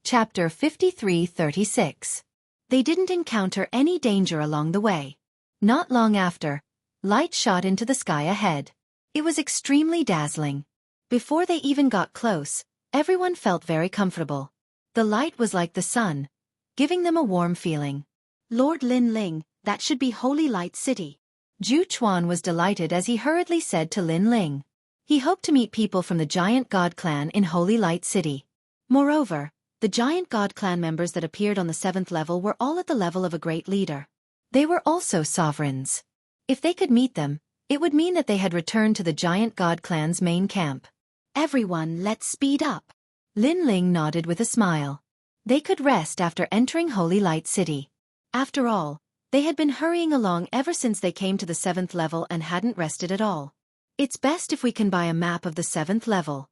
Chapter 53-36. They didn't encounter any danger along the way. Not long after, light shot into the sky ahead. It was extremely dazzling. Before they even got close, everyone felt very comfortable. The light was like the sun, giving them a warm feeling. Lord Lin Ling, that should be Holy Light City. Zhu Chuan was delighted as he hurriedly said to Lin Ling. He hoped to meet people from the Giant God Clan in Holy Light City. Moreover, the Giant God Clan members that appeared on the 7th level were all at the level of a great leader. They were also sovereigns. If they could meet them, it would mean that they had returned to the Giant God Clan's main camp. Everyone, let's speed up. Lin Ling nodded with a smile. They could rest after entering Holy Light City. After all, they had been hurrying along ever since they came to the 7th level and hadn't rested at all. It's best if we can buy a map of the 7th level.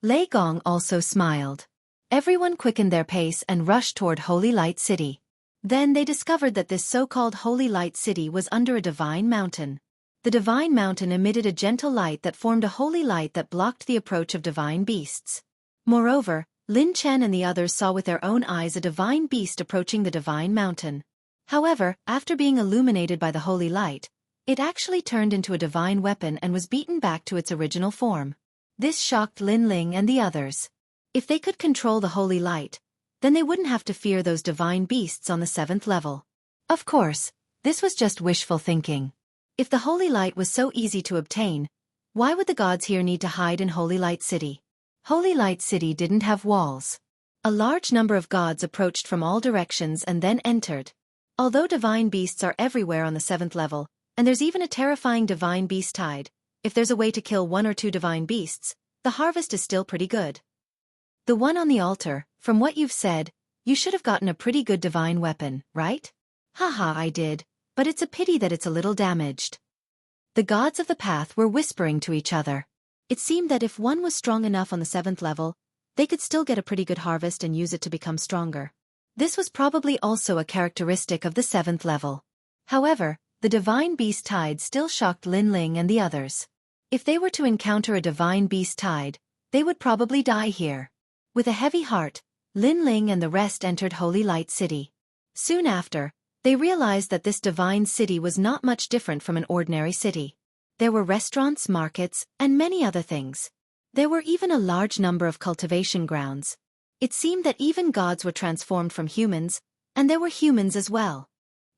Lei Gong also smiled. Everyone quickened their pace and rushed toward Holy Light City. Then they discovered that this so-called Holy Light City was under a divine mountain. The divine mountain emitted a gentle light that formed a holy light that blocked the approach of divine beasts. Moreover, Lin Chen and the others saw with their own eyes a divine beast approaching the divine mountain. However, after being illuminated by the holy light, it actually turned into a divine weapon and was beaten back to its original form. This shocked Lin Ling and the others. If they could control the holy light, then they wouldn't have to fear those divine beasts on the 7th level. Of course, this was just wishful thinking. If the holy light was so easy to obtain, why would the gods here need to hide in Holy Light City? Holy Light City didn't have walls. A large number of gods approached from all directions and then entered. Although divine beasts are everywhere on the 7th level, and there's even a terrifying divine beast tide, if there's a way to kill 1 or 2 divine beasts, the harvest is still pretty good. The one on the altar, from what you've said, you should have gotten a pretty good divine weapon, right? Haha, I did, but it's a pity that it's a little damaged. The gods of the path were whispering to each other. It seemed that if one was strong enough on the 7th level, they could still get a pretty good harvest and use it to become stronger. This was probably also a characteristic of the 7th level. However, the divine beast tide still shocked Lin Ling and the others. If they were to encounter a divine beast tide, they would probably die here. With a heavy heart, Lin Ling and the rest entered Holy Light City. Soon after, they realized that this divine city was not much different from an ordinary city. There were restaurants, markets, and many other things. There were even a large number of cultivation grounds. It seemed that even gods were transformed from humans, and there were humans as well.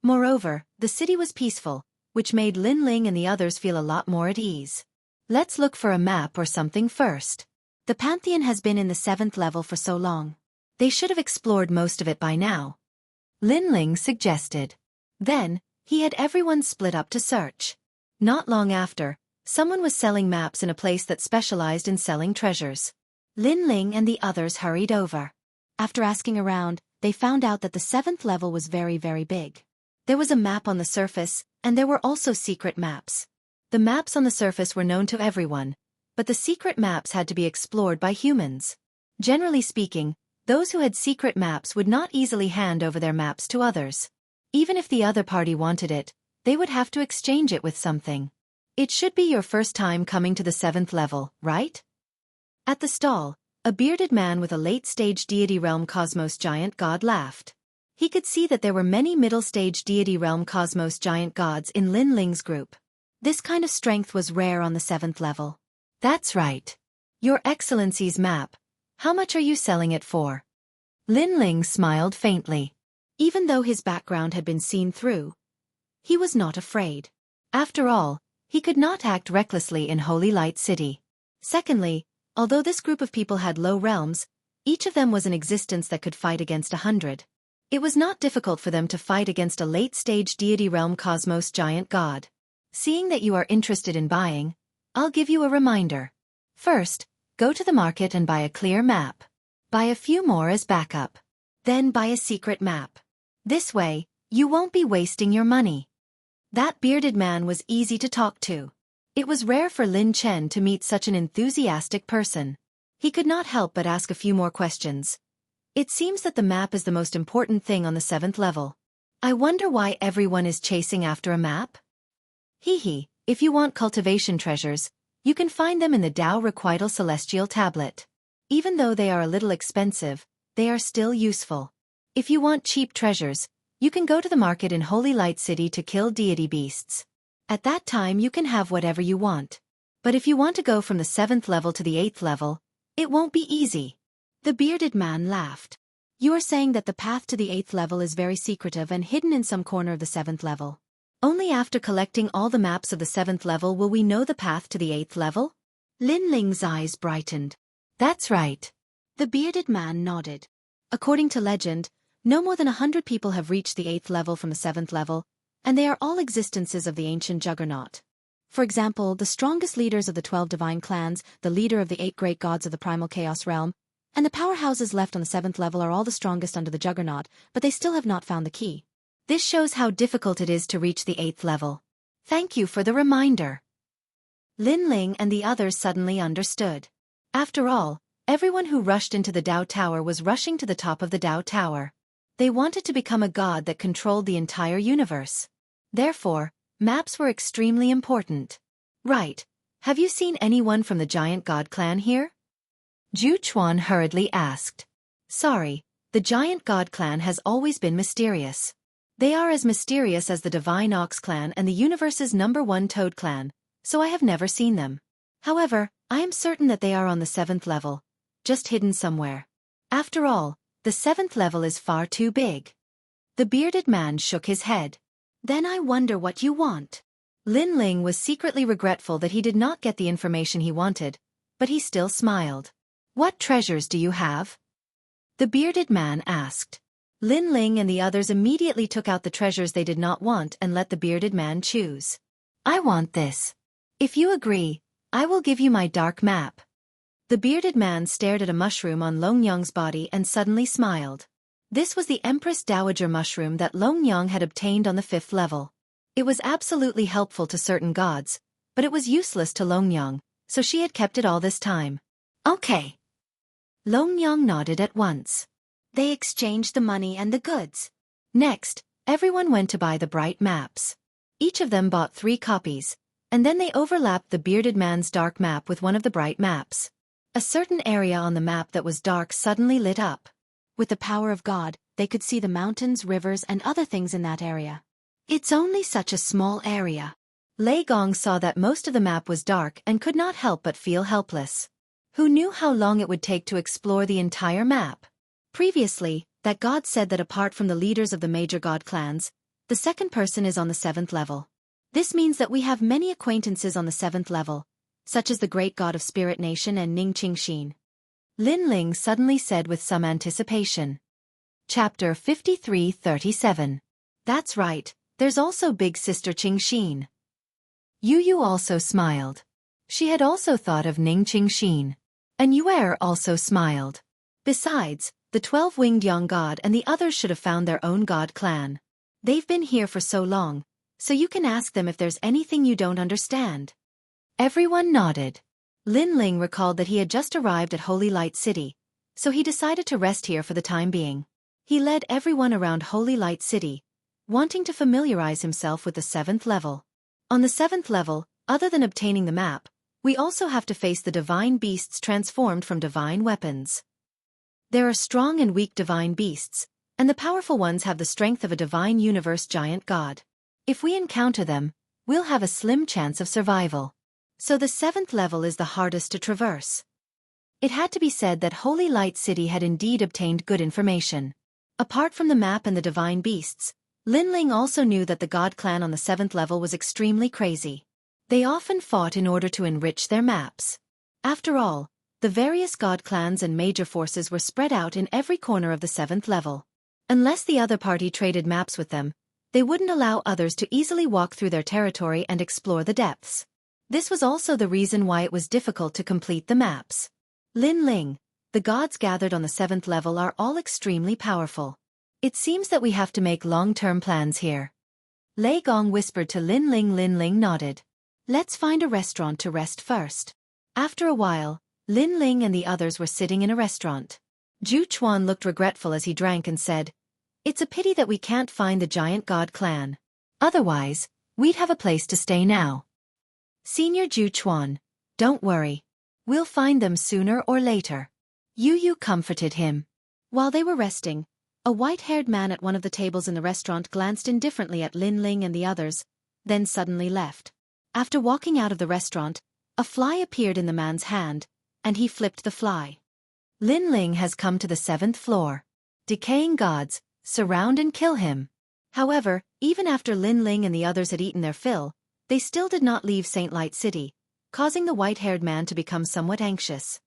Moreover, the city was peaceful, which made Lin Ling and the others feel a lot more at ease. Let's look for a map or something first. The Pantheon has been in the 7th level for so long. They should have explored most of it by now. Lin Ling suggested. Then, he had everyone split up to search. Not long after, someone was selling maps in a place that specialized in selling treasures. Lin Ling and the others hurried over. After asking around, they found out that the 7th level was very, very big. There was a map on the surface, and there were also secret maps. The maps on the surface were known to everyone, but the secret maps had to be explored by humans. Generally speaking, those who had secret maps would not easily hand over their maps to others. Even if the other party wanted it, they would have to exchange it with something. It should be your first time coming to the 7th level, right? At the stall, a bearded man with a late-stage deity realm cosmos giant god laughed. He could see that there were many middle-stage deity realm cosmos giant gods in Lin Ling's group. This kind of strength was rare on the 7th level. That's right. Your Excellency's map. How much are you selling it for? Lin Ling smiled faintly. Even though his background had been seen through, he was not afraid. After all, he could not act recklessly in Holy Light City. Secondly, although this group of people had low realms, each of them was an existence that could fight against 100. It was not difficult for them to fight against a late-stage deity realm cosmos giant god. Seeing that you are interested in buying, I'll give you a reminder. First, go to the market and buy a clear map. Buy a few more as backup. Then buy a secret map. This way, you won't be wasting your money. That bearded man was easy to talk to. It was rare for Lin Chen to meet such an enthusiastic person. He could not help but ask a few more questions. It seems that the map is the most important thing on the 7th level. I wonder why everyone is chasing after a map? Hee. If you want cultivation treasures, you can find them in the Tao Requital Celestial Tablet. Even though they are a little expensive, they are still useful. If you want cheap treasures, you can go to the market in Holy Light City to kill deity beasts. At that time you can have whatever you want. But if you want to go from the 7th level to the 8th level, it won't be easy. The bearded man laughed. You are saying that the path to the 8th level is very secretive and hidden in some corner of the 7th level. Only after collecting all the maps of the 7th level will we know the path to the 8th level? Lin Ling's eyes brightened. That's right. The bearded man nodded. According to legend, no more than 100 people have reached the 8th level from the 7th level, and they are all existences of the ancient juggernaut. For example, the strongest leaders of the 12 divine clans, the leader of the 8 great gods of the primal chaos realm, and the powerhouses left on the 7th level are all the strongest under the juggernaut, but they still have not found the key. This shows how difficult it is to reach the 8th level. Thank you for the reminder. Lin Ling and the others suddenly understood. After all, everyone who rushed into the Dao Tower was rushing to the top of the Dao Tower. They wanted to become a god that controlled the entire universe. Therefore, maps were extremely important. Right. Have you seen anyone from the giant god clan here? Zhu Chuan hurriedly asked. Sorry, the giant god clan has always been mysterious. They are as mysterious as the divine ox clan and the universe's #1 toad clan, so I have never seen them. However, I am certain that they are on the 7th level, just hidden somewhere. After all, the 7th level is far too big. The bearded man shook his head. Then I wonder what you want. Lin Ling was secretly regretful that he did not get the information he wanted, but he still smiled. What treasures do you have? The bearded man asked. Lin Ling and the others immediately took out the treasures they did not want and let the bearded man choose. I want this. If you agree, I will give you my dark map. The bearded man stared at a mushroom on Long Yang's body and suddenly smiled. This was the Empress Dowager mushroom that Long Yang had obtained on the 5th level. It was absolutely helpful to certain gods, but it was useless to Long Yang, so she had kept it all this time. Okay. Long Yang nodded at once. They exchanged the money and the goods. Next, everyone went to buy the bright maps. Each of them bought 3 copies, and then they overlapped the bearded man's dark map with one of the bright maps. A certain area on the map that was dark suddenly lit up. With the power of God, they could see the mountains, rivers, and other things in that area. It's only such a small area. Lei Gong saw that most of the map was dark and could not help but feel helpless. Who knew how long it would take to explore the entire map? Previously, that god said that apart from the leaders of the major god clans, the second person is on the 7th level. This means that we have many acquaintances on the 7th level, such as the great god of Spirit Nation and Ning Qingxin. Lin Ling suddenly said with some anticipation. Chapter 53:37. That's right, there's also big sister Qingxin. Yu Yu also smiled. She had also thought of Ning Qingxin. And Yuer also smiled. Besides, the 12-winged young god and the others should have found their own god clan. They've been here for so long, so you can ask them if there's anything you don't understand. Everyone nodded. Lin Ling recalled that he had just arrived at Holy Light City, so he decided to rest here for the time being. He led everyone around Holy Light City, wanting to familiarize himself with the 7th level. On the 7th level, other than obtaining the map, we also have to face the divine beasts transformed from divine weapons. There are strong and weak divine beasts, and the powerful ones have the strength of a divine universe giant god. If we encounter them, we'll have a slim chance of survival. So the 7th level is the hardest to traverse. It had to be said that Holy Light City had indeed obtained good information. Apart from the map and the divine beasts, Lin Ling also knew that the god clan on the 7th level was extremely crazy. They often fought in order to enrich their maps. After all, the various god clans and major forces were spread out in every corner of the 7th level. Unless the other party traded maps with them, they wouldn't allow others to easily walk through their territory and explore the depths. This was also the reason why it was difficult to complete the maps. Lin Ling, the gods gathered on the 7th level are all extremely powerful. It seems that we have to make long-term plans here. Lei Gong whispered to Lin Ling. Lin Ling nodded. Let's find a restaurant to rest first. After a while, Lin Ling and the others were sitting in a restaurant. Zhu Chuan looked regretful as he drank and said, It's a pity that we can't find the giant god clan. Otherwise, we'd have a place to stay now. Senior Zhu Chuan, don't worry. We'll find them sooner or later. Yu Yu comforted him. While they were resting, a white-haired man at one of the tables in the restaurant glanced indifferently at Lin Ling and the others, then suddenly left. After walking out of the restaurant, a fly appeared in the man's hand, and he flipped the fly. Lin Ling has come to the 7th floor. Decaying gods, surround and kill him. However, even after Lin Ling and the others had eaten their fill, they still did not leave Saint Light City, causing the white-haired man to become somewhat anxious.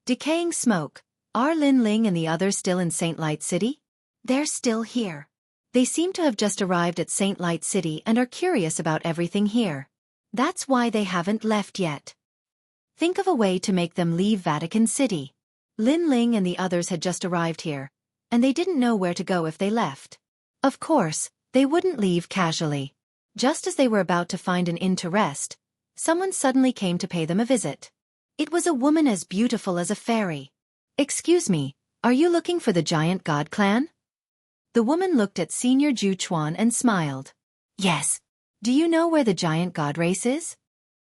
Decaying smoke. Are Lin Ling and the others still in Saint Light City? They're still here. They seem to have just arrived at Saint Light City and are curious about everything here. That's why they haven't left yet. Think of a way to make them leave Vatican City. Lin Ling and the others had just arrived here, and they didn't know where to go if they left. Of course, they wouldn't leave casually. Just as they were about to find an inn to rest, someone suddenly came to pay them a visit. It was a woman as beautiful as a fairy. Excuse me, are you looking for the giant god clan? The woman looked at Senior Ju Chuan and smiled. Yes. Do you know where the giant god race is?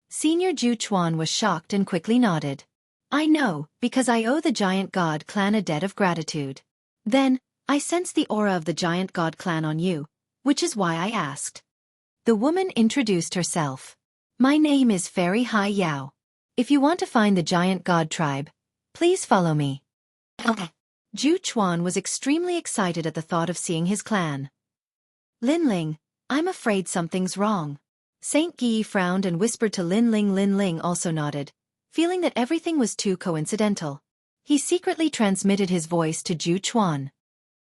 Senior Ju Chuan was shocked and quickly nodded. I know, because I owe the giant god clan a debt of gratitude. Then, I sense the aura of the giant god clan on you, which is why I asked. The woman introduced herself. My name is Fairy Hai Yao. If you want to find the giant god tribe, please follow me. Okay. Ju Chuan was extremely excited at the thought of seeing his clan. Lin Ling, I'm afraid something's wrong. Saint Yi frowned and whispered to Lin Ling. Lin Ling also nodded, feeling that everything was too coincidental. He secretly transmitted his voice to Ju Chuan.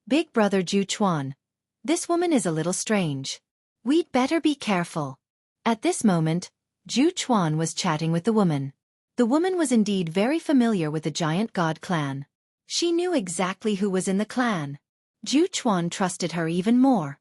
Big brother Ju Chuan, this woman is a little strange. We'd better be careful. At this moment, Ju Chuan was chatting with the woman. The woman was indeed very familiar with the giant god clan. She knew exactly who was in the clan. Ju Chuan trusted her even more.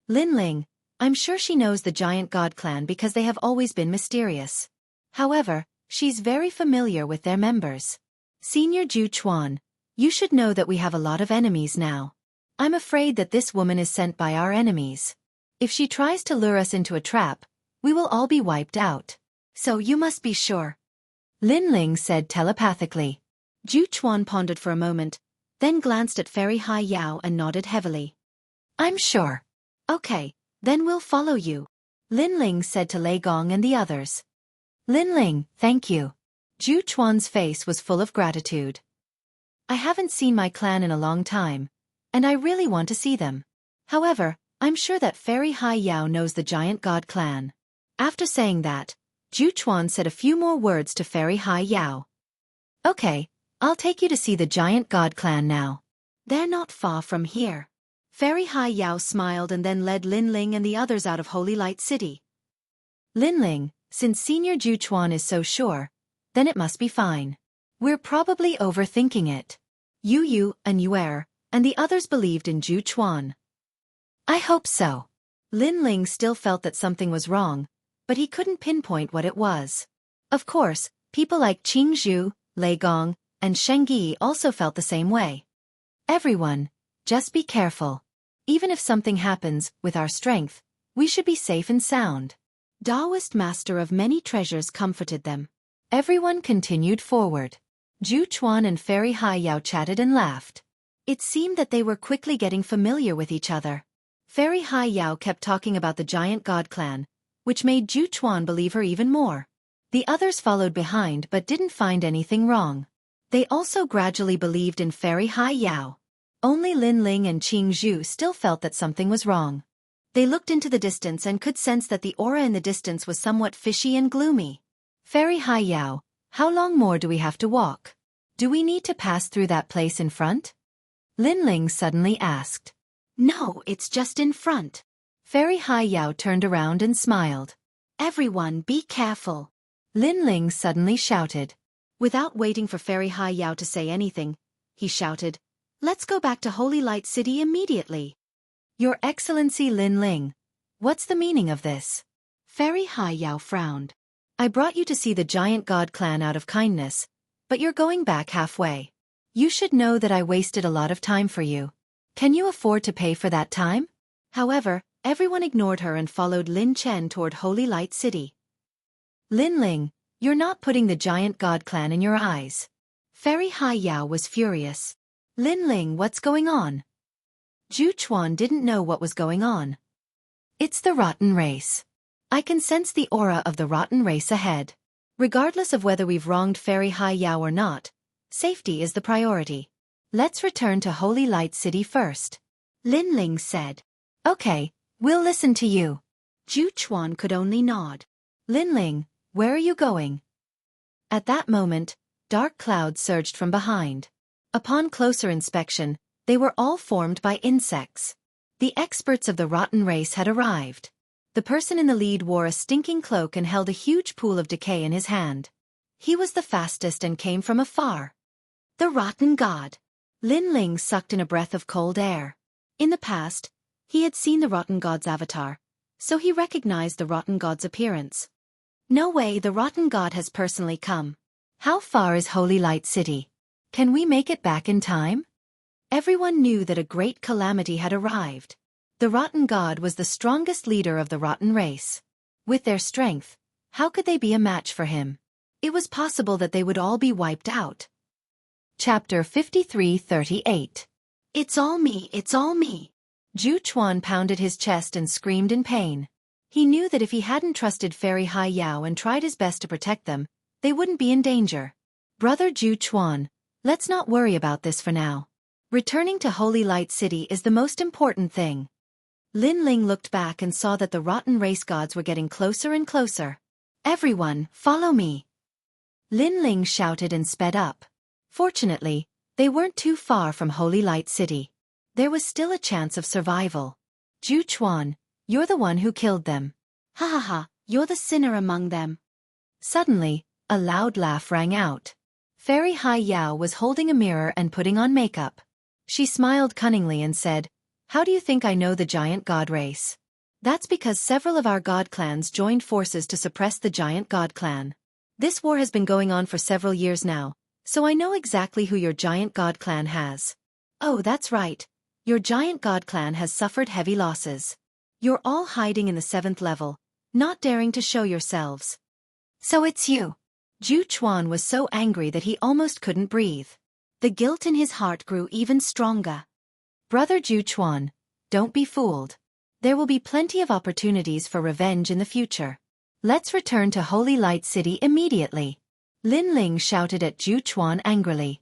Lin Ling, I'm sure she knows the giant god clan because they have always been mysterious. However, she's very familiar with their members. Senior Ju Chuan, you should know that we have a lot of enemies now. I'm afraid that this woman is sent by our enemies. If she tries to lure us into a trap, we will all be wiped out. So you must be sure. Lin Ling said telepathically. Ju Chuan pondered for a moment, then glanced at Fairy Hai Yao and nodded heavily. I'm sure. Okay, then we'll follow you. Lin Ling said to Lei Gong and the others. Lin Ling, thank you. Ju Chuan's face was full of gratitude. I haven't seen my clan in a long time, and I really want to see them. However, I'm sure that Fairy Hai Yao knows the giant god clan. After saying that, Ju Chuan said a few more words to Fairy Hai Yao. Okay, I'll take you to see the giant god clan now. They're not far from here. Fairy Hai Yao smiled and then led Lin Ling and the others out of Holy Light City. Lin Ling, since Senior Ju Chuan is so sure, then it must be fine. We're probably overthinking it. Yu and Yuer, and the others believed in Ju Chuan. I hope so. Lin Ling still felt that something was wrong, but he couldn't pinpoint what it was. Of course, people like Qing Zhu, Lei Gong, and Sheng Yi also felt the same way. Everyone, just be careful. Even if something happens, with our strength, we should be safe and sound. Taoist Master of Many Treasures comforted them. Everyone continued forward. Ju Chuan and Fairy Hai Yao chatted and laughed. It seemed that they were quickly getting familiar with each other. Fairy Hai Yao kept talking about the giant god clan, which made Ju Chuan believe her even more. The others followed behind but didn't find anything wrong. They also gradually believed in Fairy Hai Yao. Only Lin Ling and Qing Zhu still felt that something was wrong. They looked into the distance and could sense that the aura in the distance was somewhat fishy and gloomy. Fairy Hai Yao, how long more do we have to walk? Do we need to pass through that place in front? Lin Ling suddenly asked. No, it's just in front. Fairy Hai Yao turned around and smiled. Everyone be careful. Lin Ling suddenly shouted. Without waiting for Fairy Hai Yao to say anything, he shouted, Let's go back to Holy Light City immediately. Your Excellency Lin Ling, what's the meaning of this? Fairy Hai Yao frowned. I brought you to see the giant god clan out of kindness, but you're going back halfway. You should know that I wasted a lot of time for you. Can you afford to pay for that time? However, everyone ignored her and followed Lin Chen toward Holy Light City. Lin Ling, you're not putting the giant god clan in your eyes. Fairy Hai Yao was furious. Lin Ling, what's going on? Zhu Chuan didn't know what was going on. It's the rotten race. I can sense the aura of the rotten race ahead. Regardless of whether we've wronged Fairy Hai Yao or not, safety is the priority. Let's return to Holy Light City first. Lin Ling said. Okay, we'll listen to you. Zhu Chuan could only nod. Lin Ling, where are you going? At that moment, dark clouds surged from behind. Upon closer inspection, they were all formed by insects. The experts of the rotten race had arrived. The person in the lead wore a stinking cloak and held a huge pool of decay in his hand. He was the fastest and came from afar. The rotten god. Lin Ling sucked in a breath of cold air. In the past, he had seen the rotten god's avatar, so he recognized the rotten god's appearance. No way, the rotten god has personally come. How far is Holy Light City? Can we make it back in time? Everyone knew that a great calamity had arrived. The rotten god was the strongest leader of the rotten race. With their strength, how could they be a match for him? It was possible that they would all be wiped out. Chapter 53:38. It's all me, it's all me. Zhu Chuan pounded his chest and screamed in pain. He knew that if he hadn't trusted Fairy Hai Yao and tried his best to protect them, they wouldn't be in danger. Brother Zhu Chuan, let's not worry about this for now. Returning to Holy Light City is the most important thing. Lin Ling looked back and saw that the rotten race gods were getting closer and closer. Everyone, follow me. Lin Ling shouted and sped up. Fortunately, they weren't too far from Holy Light City. There was still a chance of survival. Zhu Chuan, you're the one who killed them. Ha ha ha, you're the sinner among them. Suddenly, a loud laugh rang out. Fairy Hai Yao was holding a mirror and putting on makeup. She smiled cunningly and said, "How do you think I know the giant god race?" That's because several of our god clans joined forces to suppress the giant god clan. This war has been going on for several years now, so I know exactly who your giant god clan has. Oh, that's right. Your giant god clan has suffered heavy losses. You're all hiding in the 7th level, not daring to show yourselves. So it's you. Zhu Chuan was so angry that he almost couldn't breathe. The guilt in his heart grew even stronger. Brother Zhu Chuan, don't be fooled. There will be plenty of opportunities for revenge in the future. Let's return to Holy Light City immediately. Lin Ling shouted at Zhu Chuan angrily.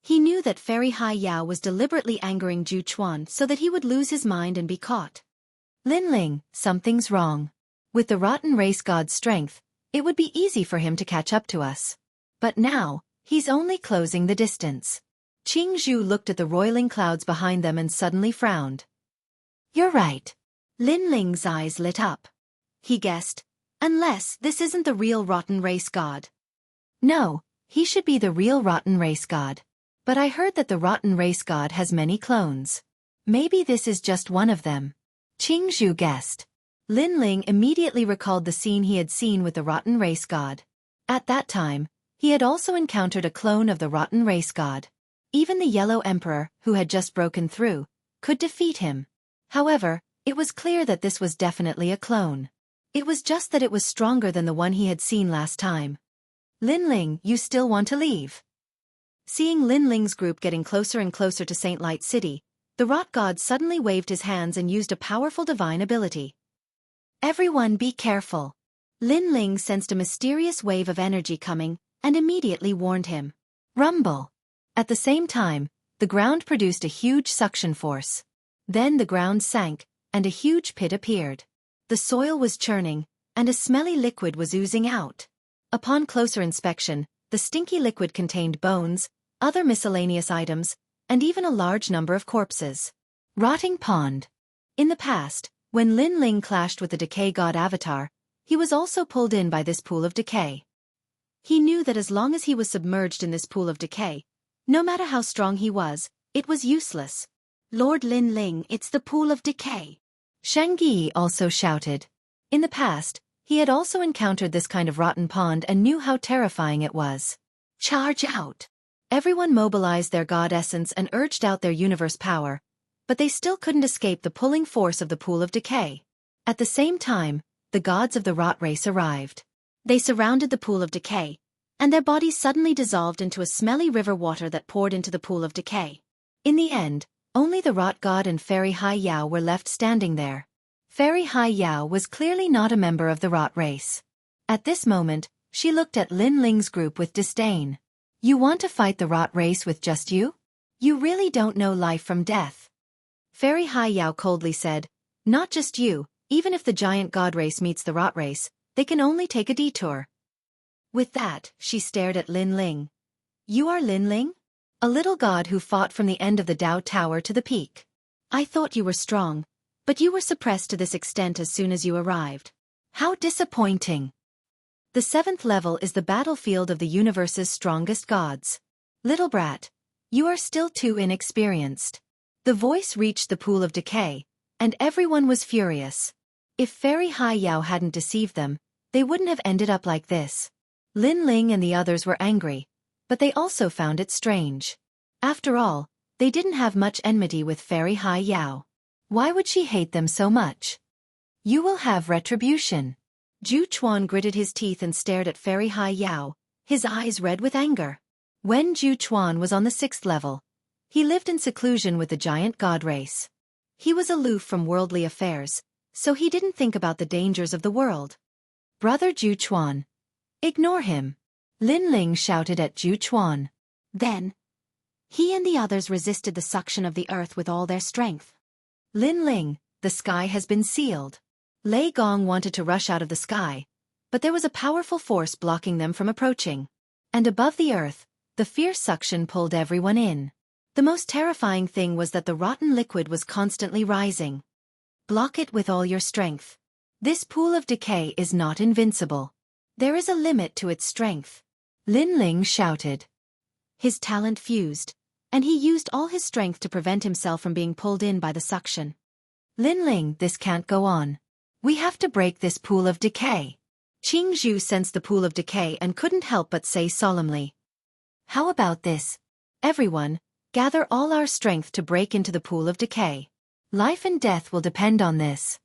He knew that Fairy Hai Yao was deliberately angering Zhu Chuan so that he would lose his mind and be caught. Lin Ling, something's wrong. With the rotten race god's strength, it would be easy for him to catch up to us. But now, he's only closing the distance. Jianghu looked at the roiling clouds behind them and suddenly frowned. You're right. Lin Ling's eyes lit up. He guessed, unless this isn't the real rotten race god. No, he should be the real rotten race god. But I heard that the rotten race god has many clones. Maybe this is just one of them. Jianghu guessed. Lin Ling immediately recalled the scene he had seen with the rotten race god. At that time, he had also encountered a clone of the rotten race god. Even the Yellow Emperor, who had just broken through, could defeat him. However, it was clear that this was definitely a clone. It was just that it was stronger than the one he had seen last time. Lin Ling, you still want to leave? Seeing Lin Ling's group getting closer and closer to Saint Light City, the rot god suddenly waved his hands and used a powerful divine ability. Everyone be careful. Lin Ling sensed a mysterious wave of energy coming, and immediately warned him. Rumble. At the same time, the ground produced a huge suction force. Then the ground sank, and a huge pit appeared. The soil was churning, and a smelly liquid was oozing out. Upon closer inspection, the stinky liquid contained bones, other miscellaneous items, and even a large number of corpses. Rotting pond. In the past, when Lin Ling clashed with the decay god avatar, he was also pulled in by this pool of decay. He knew that as long as he was submerged in this pool of decay, no matter how strong he was, it was useless. Lord Lin Ling, it's the pool of decay. Xianxia also shouted. In the past, he had also encountered this kind of rotten pond and knew how terrifying it was. Charge out! Everyone mobilized their god essence and urged out their universe power, but they still couldn't escape the pulling force of the pool of decay. At the same time, the gods of the rot race arrived. They surrounded the pool of decay, and their bodies suddenly dissolved into a smelly river water that poured into the pool of decay. In the end, only the rot god and Fairy Hai Yao were left standing there. Fairy Hai Yao was clearly not a member of the rot race. At this moment, she looked at Lin Ling's group with disdain. You want to fight the rot race with just you? You really don't know life from death. Fairy Hai Yao coldly said, not just you, even if the giant god race meets the rot race, they can only take a detour. With that, she stared at Lin Ling. You are Lin Ling? A little god who fought from the end of the Dao Tower to the peak. I thought you were strong, but you were suppressed to this extent as soon as you arrived. How disappointing. The 7th level is the battlefield of the universe's strongest gods. Little brat, you are still too inexperienced. The voice reached the pool of decay, and everyone was furious. If Fairy Hai Yao hadn't deceived them, they wouldn't have ended up like this. Lin Ling and the others were angry, but they also found it strange. After all, they didn't have much enmity with Fairy Hai Yao. Why would she hate them so much? You will have retribution. Zhu Chuan gritted his teeth and stared at Fairy Hai Yao, his eyes red with anger. When Zhu Chuan was on the 6th level, he lived in seclusion with the giant god race. He was aloof from worldly affairs, so he didn't think about the dangers of the world. Brother Zhu Chuan. Ignore him. Lin Ling shouted at Zhu Chuan. Then, he and the others resisted the suction of the earth with all their strength. Lin Ling, the sky has been sealed. Lei Gong wanted to rush out of the sky, but there was a powerful force blocking them from approaching. And above the earth, the fierce suction pulled everyone in. The most terrifying thing was that the rotten liquid was constantly rising. Block it with all your strength. This pool of decay is not invincible. There is a limit to its strength. Lin Ling shouted. His talent fused, and he used all his strength to prevent himself from being pulled in by the suction. Lin Ling, this can't go on. We have to break this pool of decay. Jianghu sensed the pool of decay and couldn't help but say solemnly. How about this? Everyone, gather all our strength to break into the pool of decay. Life and death will depend on this.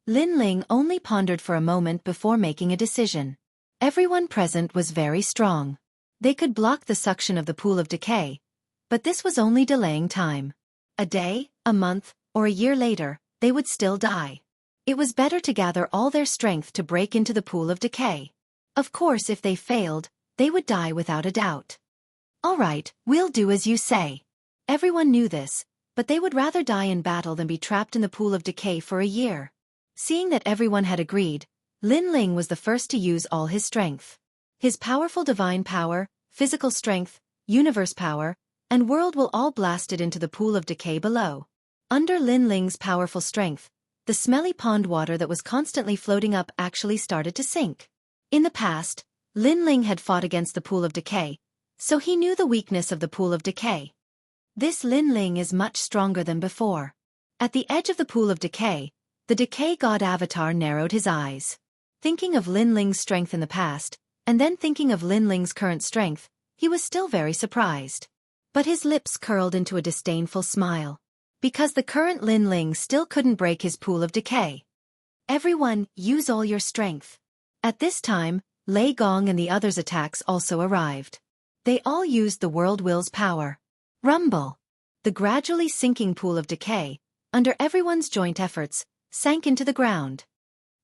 Lin Ling only pondered for a moment before making a decision. Everyone present was very strong. They could block the suction of the pool of decay, but this was only delaying time. A day, a month, or a year later, they would still die. It was better to gather all their strength to break into the pool of decay. Of course, if they failed, they would die without a doubt. All right, we'll do as you say. Everyone knew this, but they would rather die in battle than be trapped in the pool of decay for a year. Seeing that everyone had agreed, Lin Ling was the first to use all his strength. His powerful divine power, physical strength, universe power, and world will all blasted into the pool of decay below. Under Lin Ling's powerful strength, the smelly pond water that was constantly floating up actually started to sink. In the past, Lin Ling had fought against the pool of decay, so he knew the weakness of the pool of decay. This Lin Ling is much stronger than before. At the edge of the pool of decay, the decay god avatar narrowed his eyes. Thinking of Lin Ling's strength in the past, and then thinking of Lin Ling's current strength, he was still very surprised. But his lips curled into a disdainful smile. Because the current Lin Ling still couldn't break his pool of decay. Everyone, use all your strength. At this time, Lei Gong and the others' attacks also arrived. They all used the world will's power. Rumble. The gradually sinking pool of decay, under everyone's joint efforts, sank into the ground.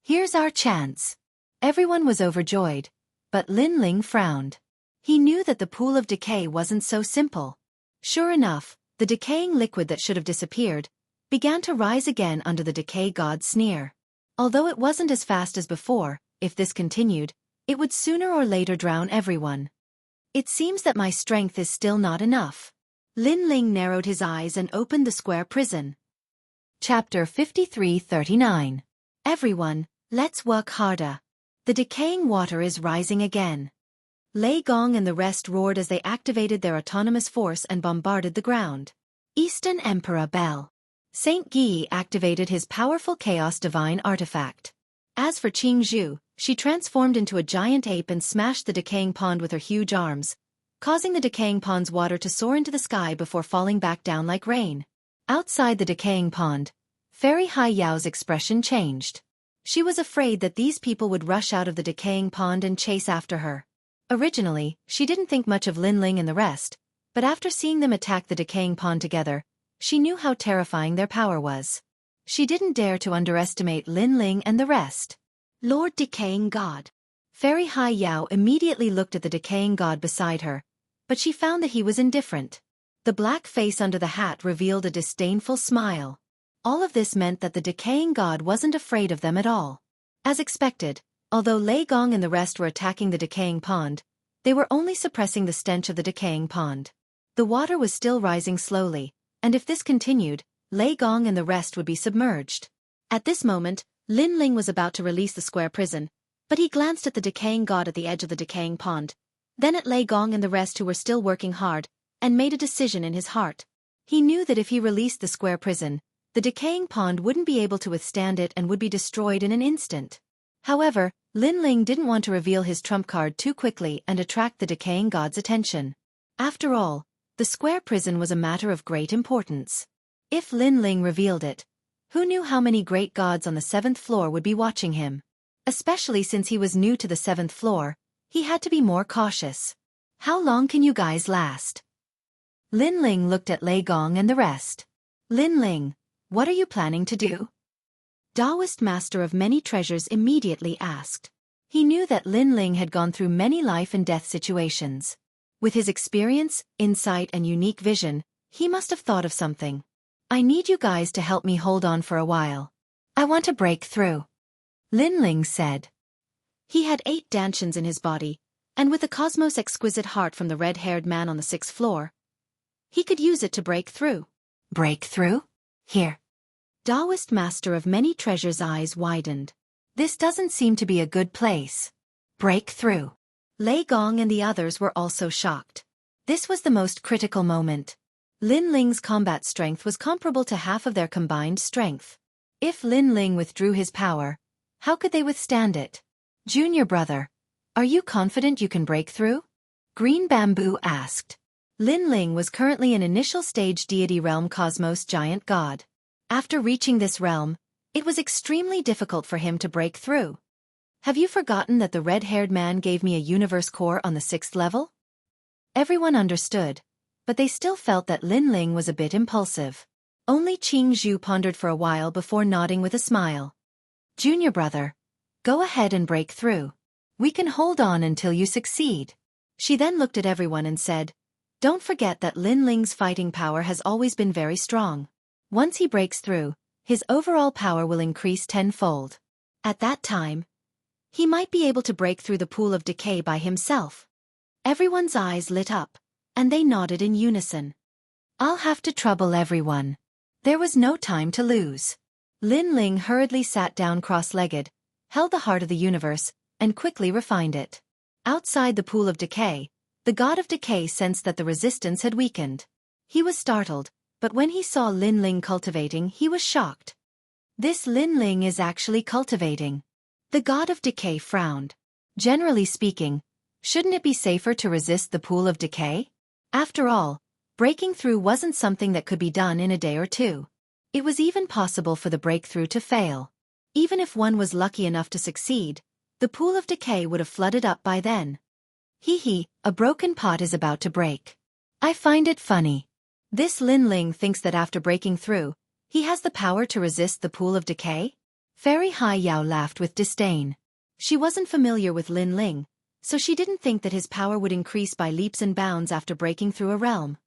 Here's our chance. Everyone was overjoyed, but Lin Ling frowned. He knew that the pool of decay wasn't so simple. Sure enough, the decaying liquid that should have disappeared began to rise again under the decay god's sneer. Although it wasn't as fast as before, if this continued, it would sooner or later drown everyone. It seems that my strength is still not enough. Lin Ling narrowed his eyes and opened the square prison. Chapter 5339. Everyone, let's work harder. The decaying water is rising again. Lei Gong and the rest roared as they activated their autonomous force and bombarded the ground. Eastern Emperor Bell. Saint Guy activated his powerful Chaos Divine artifact. As for Jianghu, she transformed into a giant ape and smashed the decaying pond with her huge arms, causing the decaying pond's water to soar into the sky before falling back down like rain. Outside the decaying pond, Fairy Hai Yao's expression changed. She was afraid that these people would rush out of the decaying pond and chase after her. Originally, she didn't think much of Lin Ling and the rest, But after seeing them attack the decaying pond together, she knew how terrifying their power was. She didn't dare to underestimate Lin Ling and the rest. Lord Decaying God. Fairy Hai Yao immediately looked at the decaying god beside her, but she found that he was indifferent. The black face under the hat revealed a disdainful smile. All of this meant that the decaying god wasn't afraid of them at all. As expected, although Lei Gong and the rest were attacking the decaying pond, they were only suppressing the stench of the decaying pond. The water was still rising slowly, and if this continued, Lei Gong and the rest would be submerged. At this moment, Lin Ling was about to release the square prison, but he glanced at the decaying god at the edge of the decaying pond, then at Lei Gong and the rest who were still working hard, and made a decision in his heart. He knew that if he released the square prison, the decaying pond wouldn't be able to withstand it and would be destroyed in an instant. However, Lin Ling didn't want to reveal his trump card too quickly and attract the decaying god's attention. After all, the square prison was a matter of great importance. If Lin Ling revealed it, who knew how many great gods on the 7th floor would be watching him? Especially since he was new to the 7th floor, he had to be more cautious. How long can you guys last? Lin Ling looked at Lei Gong and the rest. Lin Ling, what are you planning to do? Taoist Master of Many Treasures immediately asked. He knew that Lin Ling had gone through many life and death situations. With his experience, insight and unique vision, he must have thought of something. I need you guys to help me hold on for a while. I want to break through. Lin Ling said. He had 8 dantians in his body, and with the cosmos exquisite heart from the red-haired man on the 6th floor, he could use it to break through. Break through? Here. Taoist Master of Many Treasures' eyes widened. This doesn't seem to be a good place. Break through. Lei Gong and the others were also shocked. This was the most critical moment. Lin Ling's combat strength was comparable to half of their combined strength. If Lin Ling withdrew his power, how could they withstand it? Junior brother, are you confident you can break through? Green Bamboo asked. Lin Ling was currently an initial stage deity realm cosmos giant god. After reaching this realm, it was extremely difficult for him to break through. Have you forgotten that the red-haired man gave me a universe core on the 6th level? Everyone understood, but they still felt that Lin Ling was a bit impulsive. Only Qing Zhu pondered for a while before nodding with a smile. Junior brother, go ahead and break through. We can hold on until you succeed. She then looked at everyone and said, don't forget that Lin Ling's fighting power has always been very strong. Once he breaks through, his overall power will increase 10-fold. At that time, he might be able to break through the pool of decay by himself. Everyone's eyes lit up, and they nodded in unison. I'll have to trouble everyone. There was no time to lose. Lin Ling hurriedly sat down cross-legged, held the heart of the universe, and quickly refined it. Outside the pool of decay, the god of decay sensed that the resistance had weakened. He was startled, but when he saw Lin Ling cultivating, he was shocked. This Lin Ling is actually cultivating. The god of decay frowned. Generally speaking, shouldn't it be safer to resist the pool of decay? After all, breaking through wasn't something that could be done in a day or two. It was even possible for the breakthrough to fail. Even if one was lucky enough to succeed, the pool of decay would have flooded up by then. Hee, a broken pot is about to break. I find it funny. This Lin Ling thinks that after breaking through, he has the power to resist the pool of decay? Fairy Hai Yao laughed with disdain. She wasn't familiar with Lin Ling, so she didn't think that his power would increase by leaps and bounds after breaking through a realm.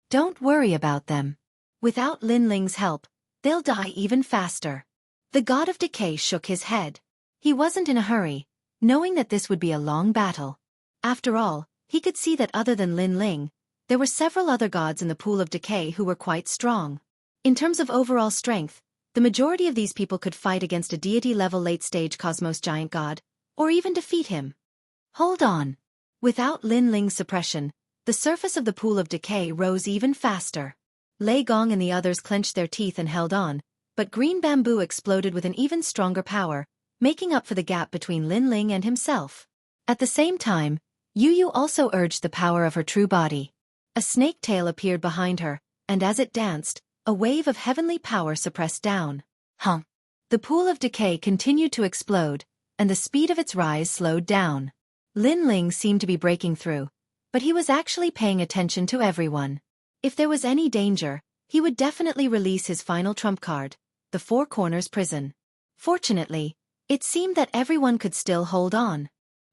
Don't worry about them. Without Lin Ling's help, they'll die even faster. The god of decay shook his head. He wasn't in a hurry, knowing that this would be a long battle. After all, he could see that other than Lin Ling, there were several other gods in the pool of decay who were quite strong. In terms of overall strength, the majority of these people could fight against a deity-level late-stage cosmos giant god, or even defeat him. Hold on. Without Lin Ling's suppression, the surface of the pool of decay rose even faster. Lei Gong and the others clenched their teeth and held on, but Green Bamboo exploded with an even stronger power, making up for the gap between Lin Ling and himself. At the same time, Yu Yu also urged the power of her true body. A snake tail appeared behind her, and as it danced, a wave of heavenly power suppressed down. The pool of decay continued to explode, and the speed of its rise slowed down. Lin Ling seemed to be breaking through, but he was actually paying attention to everyone. If there was any danger, he would definitely release his final trump card, the Four Corners Prison. Fortunately, it seemed that everyone could still hold on.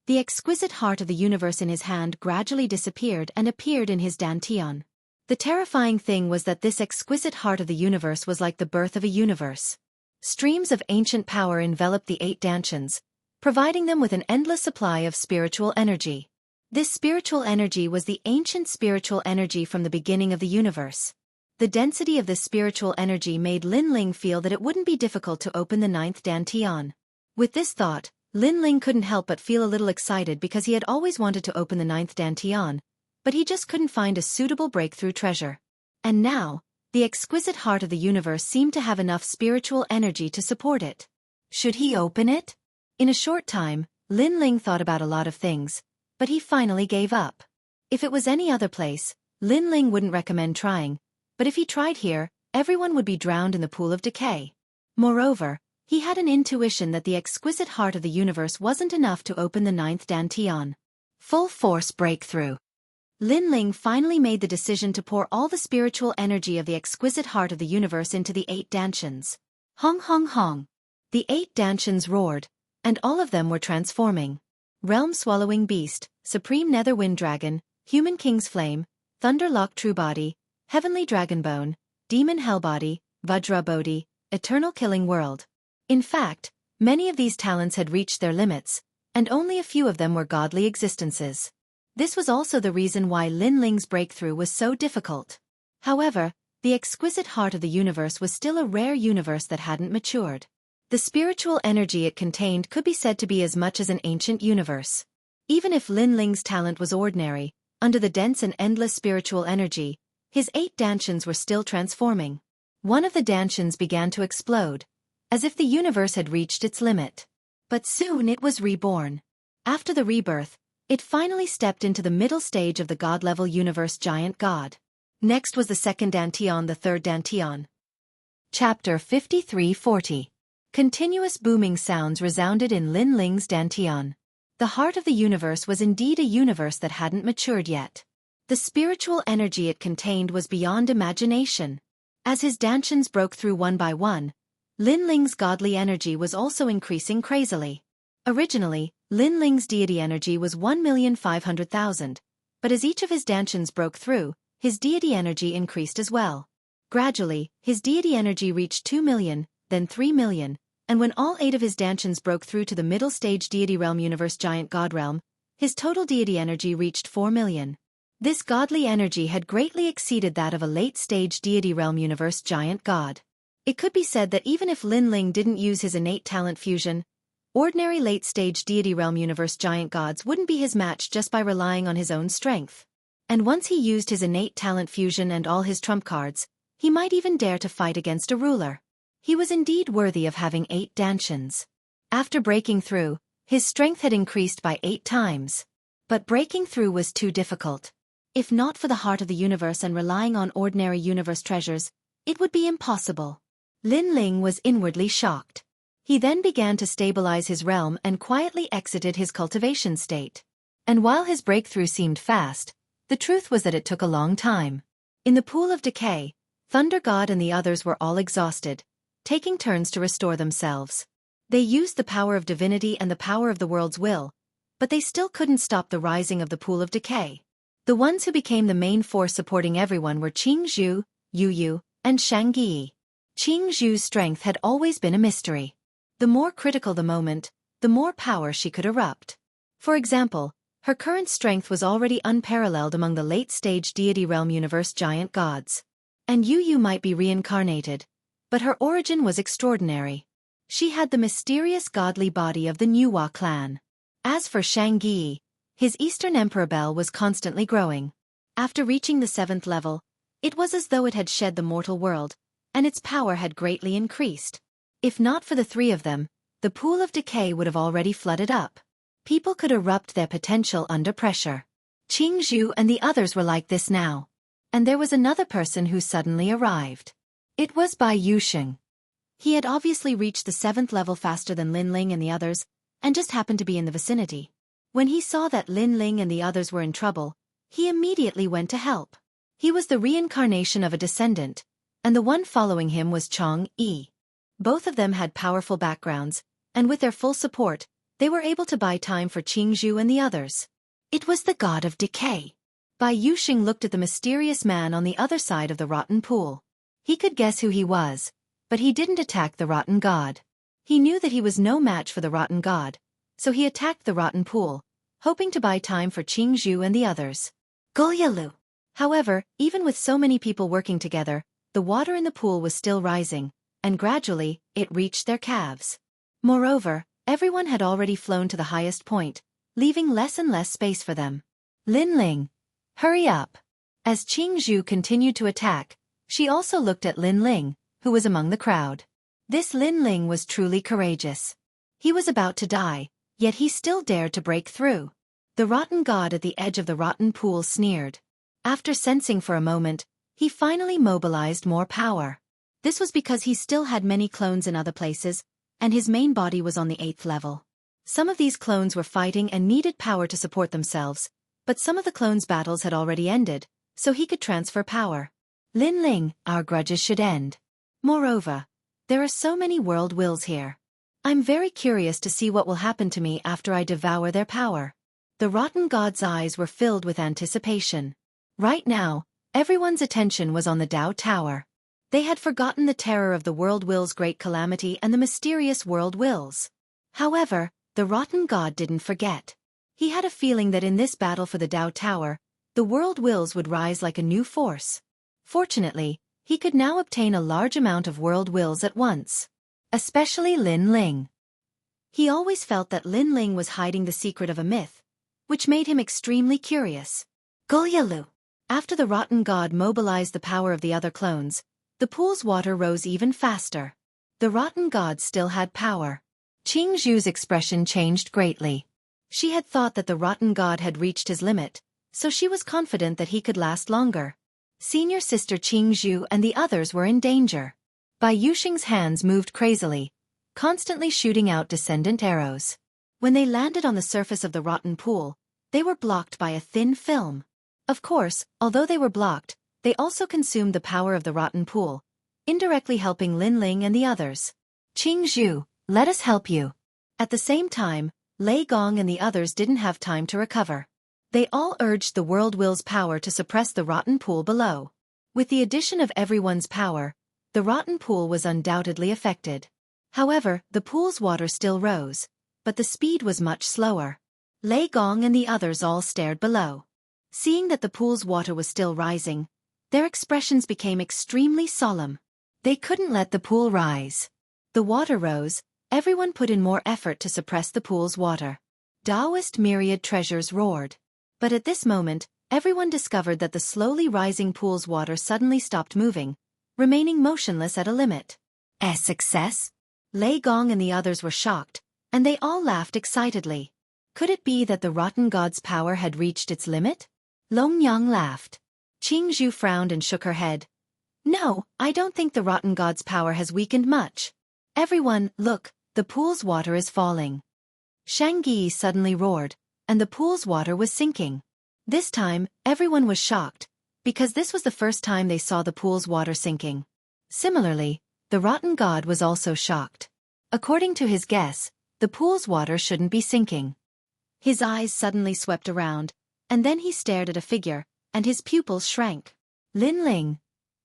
The exquisite heart of the universe in his hand gradually disappeared and appeared in his dantian. The terrifying thing was that this exquisite heart of the universe was like the birth of a universe. Streams of ancient power enveloped the 8 dantians, providing them with an endless supply of spiritual energy. This spiritual energy was the ancient spiritual energy from the beginning of the universe. The density of this spiritual energy made Lin Ling feel that it wouldn't be difficult to open the 9th dantian. With this thought, Lin Ling couldn't help but feel a little excited because he had always wanted to open the 9th dantian, but he just couldn't find a suitable breakthrough treasure. And now, the exquisite heart of the universe seemed to have enough spiritual energy to support it. Should he open it? In a short time, Lin Ling thought about a lot of things, but he finally gave up. If it was any other place, Lin Ling wouldn't recommend trying, but if he tried here, everyone would be drowned in the pool of decay. Moreover, he had an intuition that the exquisite heart of the universe wasn't enough to open the 9th dantian. Full force breakthrough. Lin Ling finally made the decision to pour all the spiritual energy of the exquisite heart of the universe into the 8 dantians. Hong hong hong. The 8 dantians roared, and all of them were transforming. Realm-swallowing beast, supreme nether wind dragon, human king's flame, thunder lock true body, heavenly dragonbone, demon hellbody, vajra bodhi, eternal killing world. In fact, many of these talents had reached their limits, and only a few of them were godly existences. This was also the reason why Lin Ling's breakthrough was so difficult. However, the exquisite heart of the universe was still a rare universe that hadn't matured. The spiritual energy it contained could be said to be as much as an ancient universe. Even if Lin Ling's talent was ordinary, under the dense and endless spiritual energy, his 8 dantians were still transforming. One of the dantians began to explode, as if the universe had reached its limit. But soon it was reborn. After the rebirth, it finally stepped into the middle stage of the god-level universe giant god. Next was the 2nd dantian, the 3rd dantian. Chapter 5340. Continuous booming sounds resounded in Lin Ling's dantian. The heart of the universe was indeed a universe that hadn't matured yet. The spiritual energy it contained was beyond imagination. As his dantians broke through one by one, Lin Ling's godly energy was also increasing crazily. Originally, Lin Ling's deity energy was 1,500,000, but as each of his dantians broke through, his deity energy increased as well. Gradually, his deity energy reached 2 million, then 3 million, and when all 8 of his dantians broke through to the middle stage deity realm universe giant god realm, his total deity energy reached 4 million. This godly energy had greatly exceeded that of a late-stage deity realm universe giant god. It could be said that even if Lin Ling didn't use his innate talent fusion, ordinary late-stage deity realm universe giant gods wouldn't be his match just by relying on his own strength. And once he used his innate talent fusion and all his trump cards, he might even dare to fight against a ruler. He was indeed worthy of having 8 dantians. After breaking through, his strength had increased by 8 times. But breaking through was too difficult. If not for the heart of the universe and relying on ordinary universe treasures, it would be impossible. Lin Ling was inwardly shocked. He then began to stabilize his realm and quietly exited his cultivation state. And while his breakthrough seemed fast, the truth was that it took a long time. In the pool of decay, Thunder God and the others were all exhausted, taking turns to restore themselves. They used the power of divinity and the power of the world's will, but they still couldn't stop the rising of the pool of decay. The ones who became the main force supporting everyone were Xianxia, Yu, and Xianxia. Xianxia's strength had always been a mystery. The more critical the moment, the more power she could erupt. For example, her current strength was already unparalleled among the late-stage deity realm universe giant gods. And Yu might be reincarnated, but her origin was extraordinary. She had the mysterious godly body of the Nuwa clan. As for Xianxia, his Eastern Emperor Bell was constantly growing. After reaching the 7th level, it was as though it had shed the mortal world, and its power had greatly increased. If not for the 3 of them, the pool of decay would have already flooded up. People could erupt their potential under pressure. Xianxia and the others were like this now. And there was another person who suddenly arrived. It was Bai Yusheng. He had obviously reached the 7th level faster than Lin Ling and the others, and just happened to be in the vicinity. When he saw that Lin Ling and the others were in trouble, He immediately went to help. He was the reincarnation of a descendant, and the one following him was Chang'e. Both of them had powerful backgrounds, and with their full support, they were able to buy time for Qingzhu and the others. It was the god of decay. Bai Yuxing looked at the mysterious man on the other side of the rotten pool. He could guess who he was, but he didn't attack the rotten god. He knew that he was no match for the rotten god, so he attacked the rotten pool, hoping to buy time for Qingzhu and the others. Gulyalu. However, even with so many people working together, the water in the pool was still rising, and gradually, it reached their calves. Moreover, everyone had already flown to the highest point, leaving less and less space for them. Lin Ling. Hurry up. As Qingzhu continued to attack, she also looked at Lin Ling, who was among the crowd. This Lin Ling was truly courageous. He was about to die, yet he still dared to break through. The rotten god at the edge of the rotten pool sneered. After sensing for a moment, he finally mobilized more power. This was because he still had many clones in other places, and his main body was on the 8th level. Some of these clones were fighting and needed power to support themselves, but some of the clones' battles had already ended, so he could transfer power. Lin Ling, our grudges should end. Moreover, there are so many world wills here. I'm very curious to see what will happen to me after I devour their power. The rotten god's eyes were filled with anticipation. Right now, everyone's attention was on the Dao Tower. They had forgotten the terror of the world will's great calamity and the mysterious world wills. However, the rotten god didn't forget. He had a feeling that in this battle for the Dao Tower, the world wills would rise like a new force. Fortunately, he could now obtain a large amount of world wills at once. Especially Lin Ling. He always felt that Lin Ling was hiding the secret of a myth, which made him extremely curious. Gulyalu. After the rotten god mobilized the power of the other clones, the pool's water rose even faster. The rotten god still had power. Qingzhu's expression changed greatly. She had thought that the rotten god had reached his limit, so she was confident that he could last longer. Senior sister Qingzhu and the others were in danger. Bai Yuxing's hands moved crazily, constantly shooting out descendant arrows. When they landed on the surface of the rotten pool, they were blocked by a thin film. Of course, although they were blocked, they also consumed the power of the rotten pool, indirectly helping Lin Ling and the others. Qingzhu, let us help you. At the same time, Lei Gong and the others didn't have time to recover. They all urged the world will's power to suppress the rotten pool below. With the addition of everyone's power, the rotten pool was undoubtedly affected. However, the pool's water still rose, but the speed was much slower. Lei Gong and the others all stared below. Seeing that the pool's water was still rising, their expressions became extremely solemn. They couldn't let the pool rise. The water rose, everyone put in more effort to suppress the pool's water. Taoist myriad treasures roared. But at this moment, everyone discovered that the slowly rising pool's water suddenly stopped moving, remaining motionless at a limit. A success? Lei Gong and the others were shocked, and they all laughed excitedly. Could it be that the rotten god's power had reached its limit? Long Yang laughed. Qingzhu frowned and shook her head. No, I don't think the rotten god's power has weakened much. Everyone, look, the pool's water is falling. Xianxia suddenly roared, and the pool's water was sinking. This time, everyone was shocked, because this was the first time they saw the pool's water sinking. Similarly, the rotten god was also shocked. According to his guess, the pool's water shouldn't be sinking. His eyes suddenly swept around, and then he stared at a figure, and his pupils shrank. Lin Ling.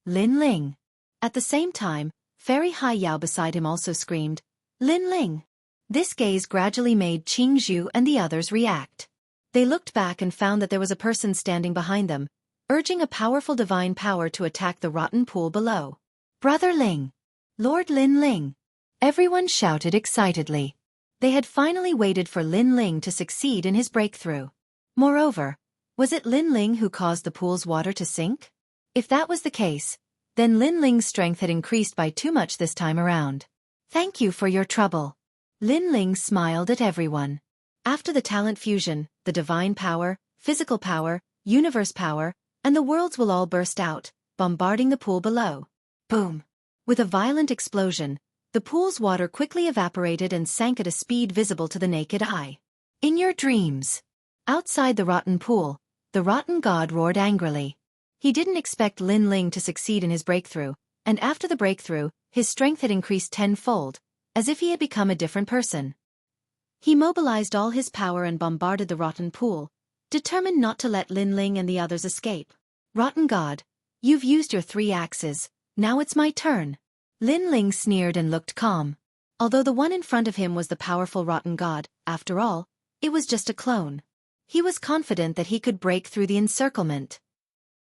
Lin Ling. At the same time, Fairy Hai Yao beside him also screamed, Lin Ling. This gaze gradually made Qingzhu and the others react. They looked back and found that there was a person standing behind them, urging a powerful divine power to attack the rotten pool below. Brother Ling. Lord Lin Ling. Everyone shouted excitedly. They had finally waited for Lin Ling to succeed in his breakthrough. Moreover, was it Lin Ling who caused the pool's water to sink? If that was the case, then Lin Ling's strength had increased by too much this time around. Thank you for your trouble. Lin Ling smiled at everyone. After the talent fusion, the divine power, physical power, universe power, and the worlds will all burst out, bombarding the pool below. Boom! With a violent explosion, the pool's water quickly evaporated and sank at a speed visible to the naked eye. In your dreams. Outside the rotten pool, the rotten god roared angrily. He didn't expect Lin Ling to succeed in his breakthrough, and after the breakthrough, his strength had increased tenfold, as if he had become a different person. He mobilized all his power and bombarded the rotten pool, determined not to let Lin Ling and the others escape. Rotten god, you've used your 3 axes, now it's my turn. Lin Ling sneered and looked calm. Although the one in front of him was the powerful rotten god, after all, it was just a clone. He was confident that he could break through the encirclement.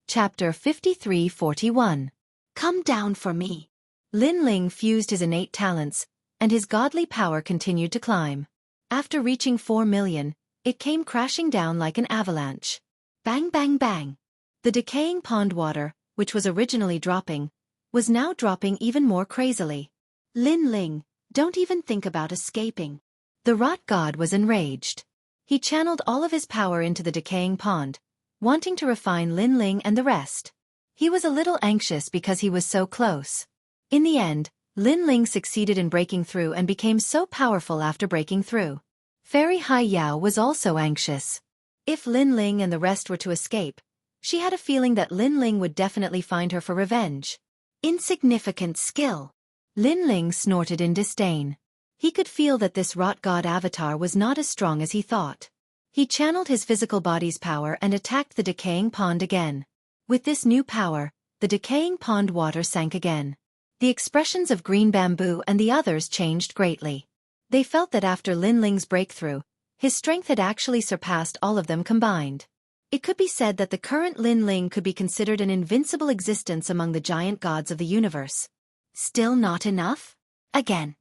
Chapter 53-41. Come down for me. Lin Ling fused his innate talents, and his godly power continued to climb. After reaching 4 million, it came crashing down like an avalanche. Bang bang bang. The decaying pond water, which was originally dropping, was now dropping even more crazily. Lin Ling, don't even think about escaping. The rot god was enraged. He channeled all of his power into the decaying pond, wanting to refine Lin Ling and the rest. He was a little anxious because he was so close. In the end, Lin Ling succeeded in breaking through and became so powerful after breaking through. Fairy Hai Yao was also anxious. If Lin Ling and the rest were to escape, she had a feeling that Lin Ling would definitely find her for revenge. Insignificant skill. Lin Ling snorted in disdain. He could feel that this rot god avatar was not as strong as he thought. He channeled his physical body's power and attacked the decaying pond again. With this new power, the decaying pond water sank again. The expressions of Green Bamboo and the others changed greatly. They felt that after Lin Ling's breakthrough, his strength had actually surpassed all of them combined. It could be said that the current Lin Ling could be considered an invincible existence among the giant gods of the universe. Still not enough? Again.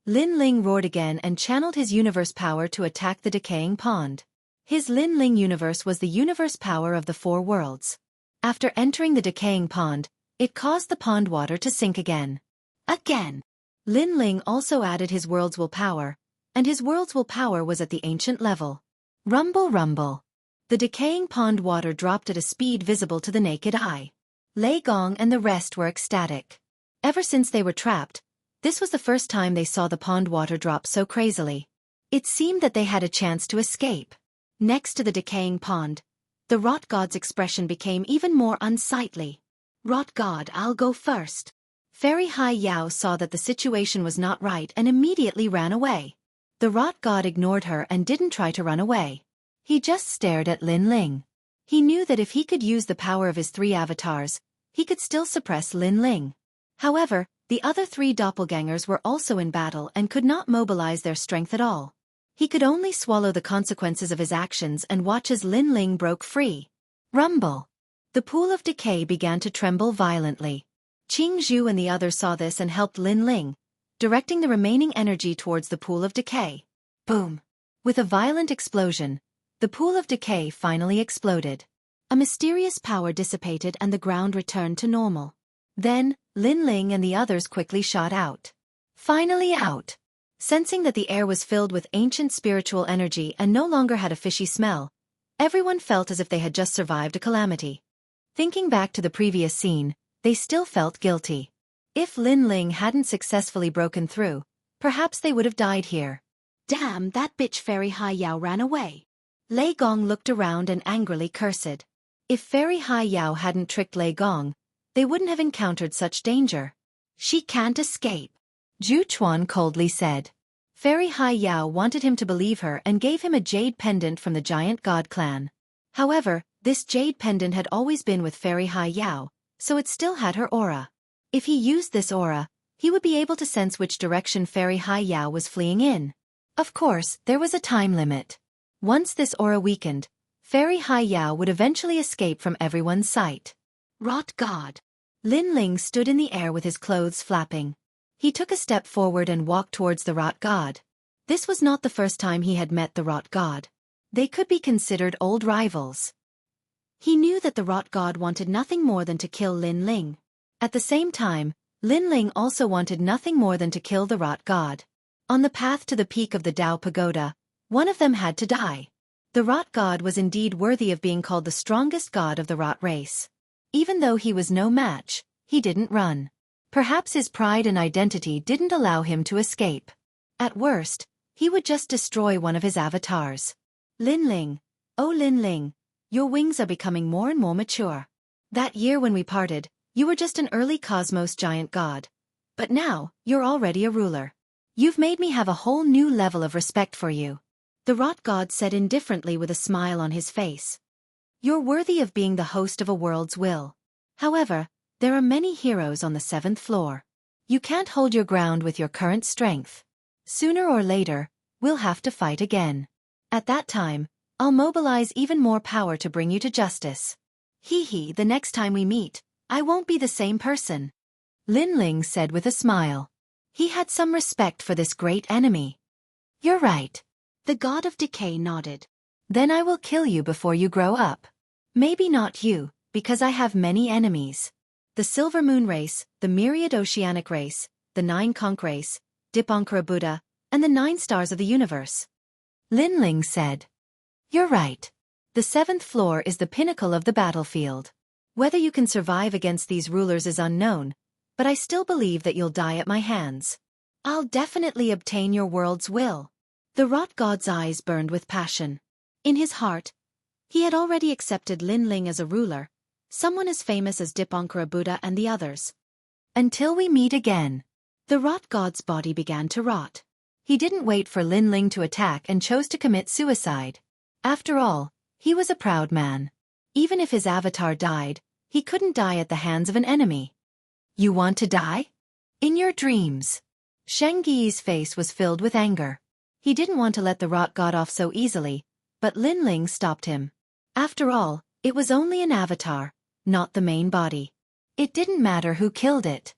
Lin Ling roared again and channeled his universe power to attack the decaying pond. His Lin Ling universe was the universe power of the 4 worlds. After entering the decaying pond, it caused the pond water to sink again. Again. Lin Ling also added his world's will power, and his world's will power was at the ancient level. Rumble rumble. The decaying pond water dropped at a speed visible to the naked eye. Lei Gong and the rest were ecstatic. Ever since they were trapped, this was the first time they saw the pond water drop so crazily. It seemed that they had a chance to escape. Next to the decaying pond, the rot god's expression became even more unsightly. Rot god, I'll go first. Fairy Hai Yao saw that the situation was not right and immediately ran away. The rot god ignored her and didn't try to run away. He just stared at Lin Ling. He knew that if he could use the power of his 3 avatars, he could still suppress Lin Ling. However, the other 3 doppelgangers were also in battle and could not mobilize their strength at all. He could only swallow the consequences of his actions and watch as Lin Ling broke free. Rumble. The pool of decay began to tremble violently. Jianghu and the others saw this and helped Lin Ling, directing the remaining energy towards the pool of decay. Boom! With a violent explosion, the pool of decay finally exploded. A mysterious power dissipated and the ground returned to normal. Then, Lin Ling and the others quickly shot out. Finally out! Sensing that the air was filled with ancient spiritual energy and no longer had a fishy smell, everyone felt as if they had just survived a calamity. Thinking back to the previous scene, they still felt guilty. If Lin Ling hadn't successfully broken through, perhaps they would have died here. Damn, that bitch Fairy Hai Yao ran away. Lei Gong looked around and angrily cursed. If Fairy Hai Yao hadn't tricked Lei Gong, they wouldn't have encountered such danger. She can't escape, Zhu Chuan coldly said. Fairy Hai Yao wanted him to believe her and gave him a jade pendant from the giant god clan. However, this jade pendant had always been with Fairy Hai Yao, so it still had her aura. If he used this aura, he would be able to sense which direction Fairy Hai Yao was fleeing in. Of course, there was a time limit. Once this aura weakened, Fairy Hai Yao would eventually escape from everyone's sight. Rot god. Lin Ling stood in the air with his clothes flapping. He took a step forward and walked towards the rot god. This was not the first time he had met the rot god. They could be considered old rivals. He knew that the rot god wanted nothing more than to kill Lin Ling. At the same time, Lin Ling also wanted nothing more than to kill the rot god. On the path to the peak of the Dao Pagoda, one of them had to die. The rot god was indeed worthy of being called the strongest god of the rot race. Even though he was no match, he didn't run. Perhaps his pride and identity didn't allow him to escape. At worst, he would just destroy one of his avatars. Lin Ling, oh Lin Ling, Your wings are becoming more and more mature. That year when we parted, you were just an early cosmos giant god. But now, you're already a ruler. You've made me have a whole new level of respect for you. The rot god said indifferently with a smile on his face. You're worthy of being the host of a world's will. However, there are many heroes on the 7th floor. You can't hold your ground with your current strength. Sooner or later, we'll have to fight again. At that time, I'll mobilize even more power to bring you to justice. The next time we meet, I won't be the same person. Lin Ling said with a smile. He had some respect for this great enemy. You're right. The god of decay nodded. Then I will kill you before you grow up. Maybe not you, because I have many enemies. The Silver Moon race, the Myriad Oceanic race, the 9 Conch race, Dipankara Buddha, and the 9 stars of the universe. Lin Ling said. You're right. The 7th floor is the pinnacle of the battlefield. Whether you can survive against these rulers is unknown, but I still believe that you'll die at my hands. I'll definitely obtain your world's will. The rot god's eyes burned with passion. In his heart, he had already accepted Lin Ling as a ruler, someone as famous as Dipankara Buddha and the others. Until we meet again. The rot god's body began to rot. He didn't wait for Lin Ling to attack and chose to commit suicide. After all, he was a proud man. Even if his avatar died, he couldn't die at the hands of an enemy. You want to die? In your dreams. Xianxia's face was filled with anger. He didn't want to let the rot god off so easily, but Lin Ling stopped him. After all, it was only an avatar, not the main body. It didn't matter who killed it.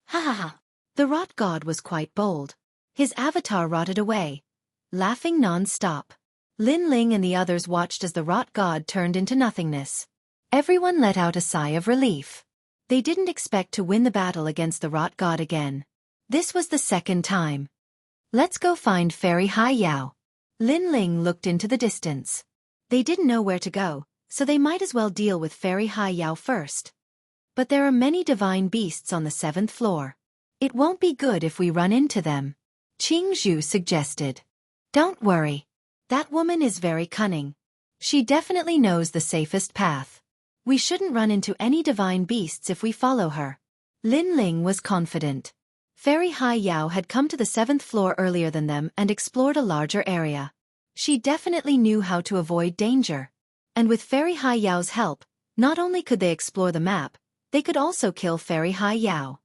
Ha ha ha. The rot god was quite bold. His avatar rotted away, laughing non-stop. Lin Ling and the others watched as the rot god turned into nothingness. Everyone let out a sigh of relief. They didn't expect to win the battle against the rot god again. This was the second time. Let's go find Fairy Hai Yao. Lin Ling looked into the distance. They didn't know where to go, so they might as well deal with Fairy Hai Yao first. But there are many divine beasts on the 7th floor. It won't be good if we run into them. Jianghu suggested. Don't worry. That woman is very cunning. She definitely knows the safest path. We shouldn't run into any divine beasts if we follow her. Lin Ling was confident. Fairy Hai Yao had come to the 7th floor earlier than them and explored a larger area. She definitely knew how to avoid danger. And with Fairy Hai Yao's help, not only could they explore the map, they could also kill Fairy Hai Yao.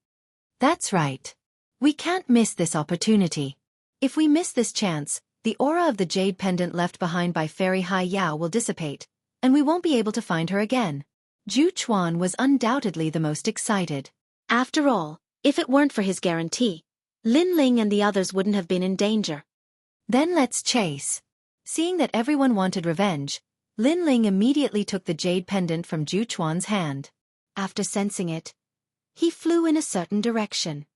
That's right. We can't miss this opportunity. If we miss this chance, the aura of the jade pendant left behind by Fairy Hai Yao will dissipate, and we won't be able to find her again. Zhu Chuan was undoubtedly the most excited. After all, if it weren't for his guarantee, Lin Ling and the others wouldn't have been in danger. Then let's chase. Seeing that everyone wanted revenge, Lin Ling immediately took the jade pendant from Zhu Chuan's hand. After sensing it, he flew in a certain direction.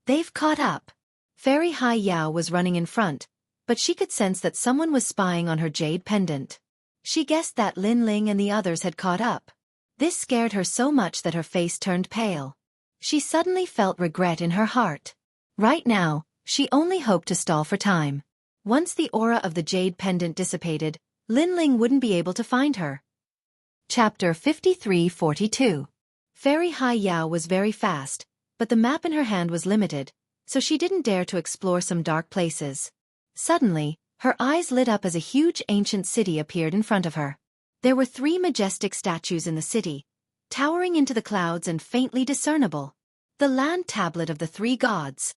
They've caught up. Fairy Hai Yao was running in front, but she could sense that someone was spying on her jade pendant. She guessed that Lin Ling and the others had caught up. This scared her so much that her face turned pale. She suddenly felt regret in her heart. Right now, she only hoped to stall for time. Once the aura of the jade pendant dissipated, Lin Ling wouldn't be able to find her. Chapter 53-42. Fairy Hai Yao was very fast, but the map in her hand was limited, so she didn't dare to explore some dark places. Suddenly, her eyes lit up as a huge ancient city appeared in front of her. There were 3 majestic statues in the city, towering into the clouds and faintly discernible. The land tablet of the 3 gods.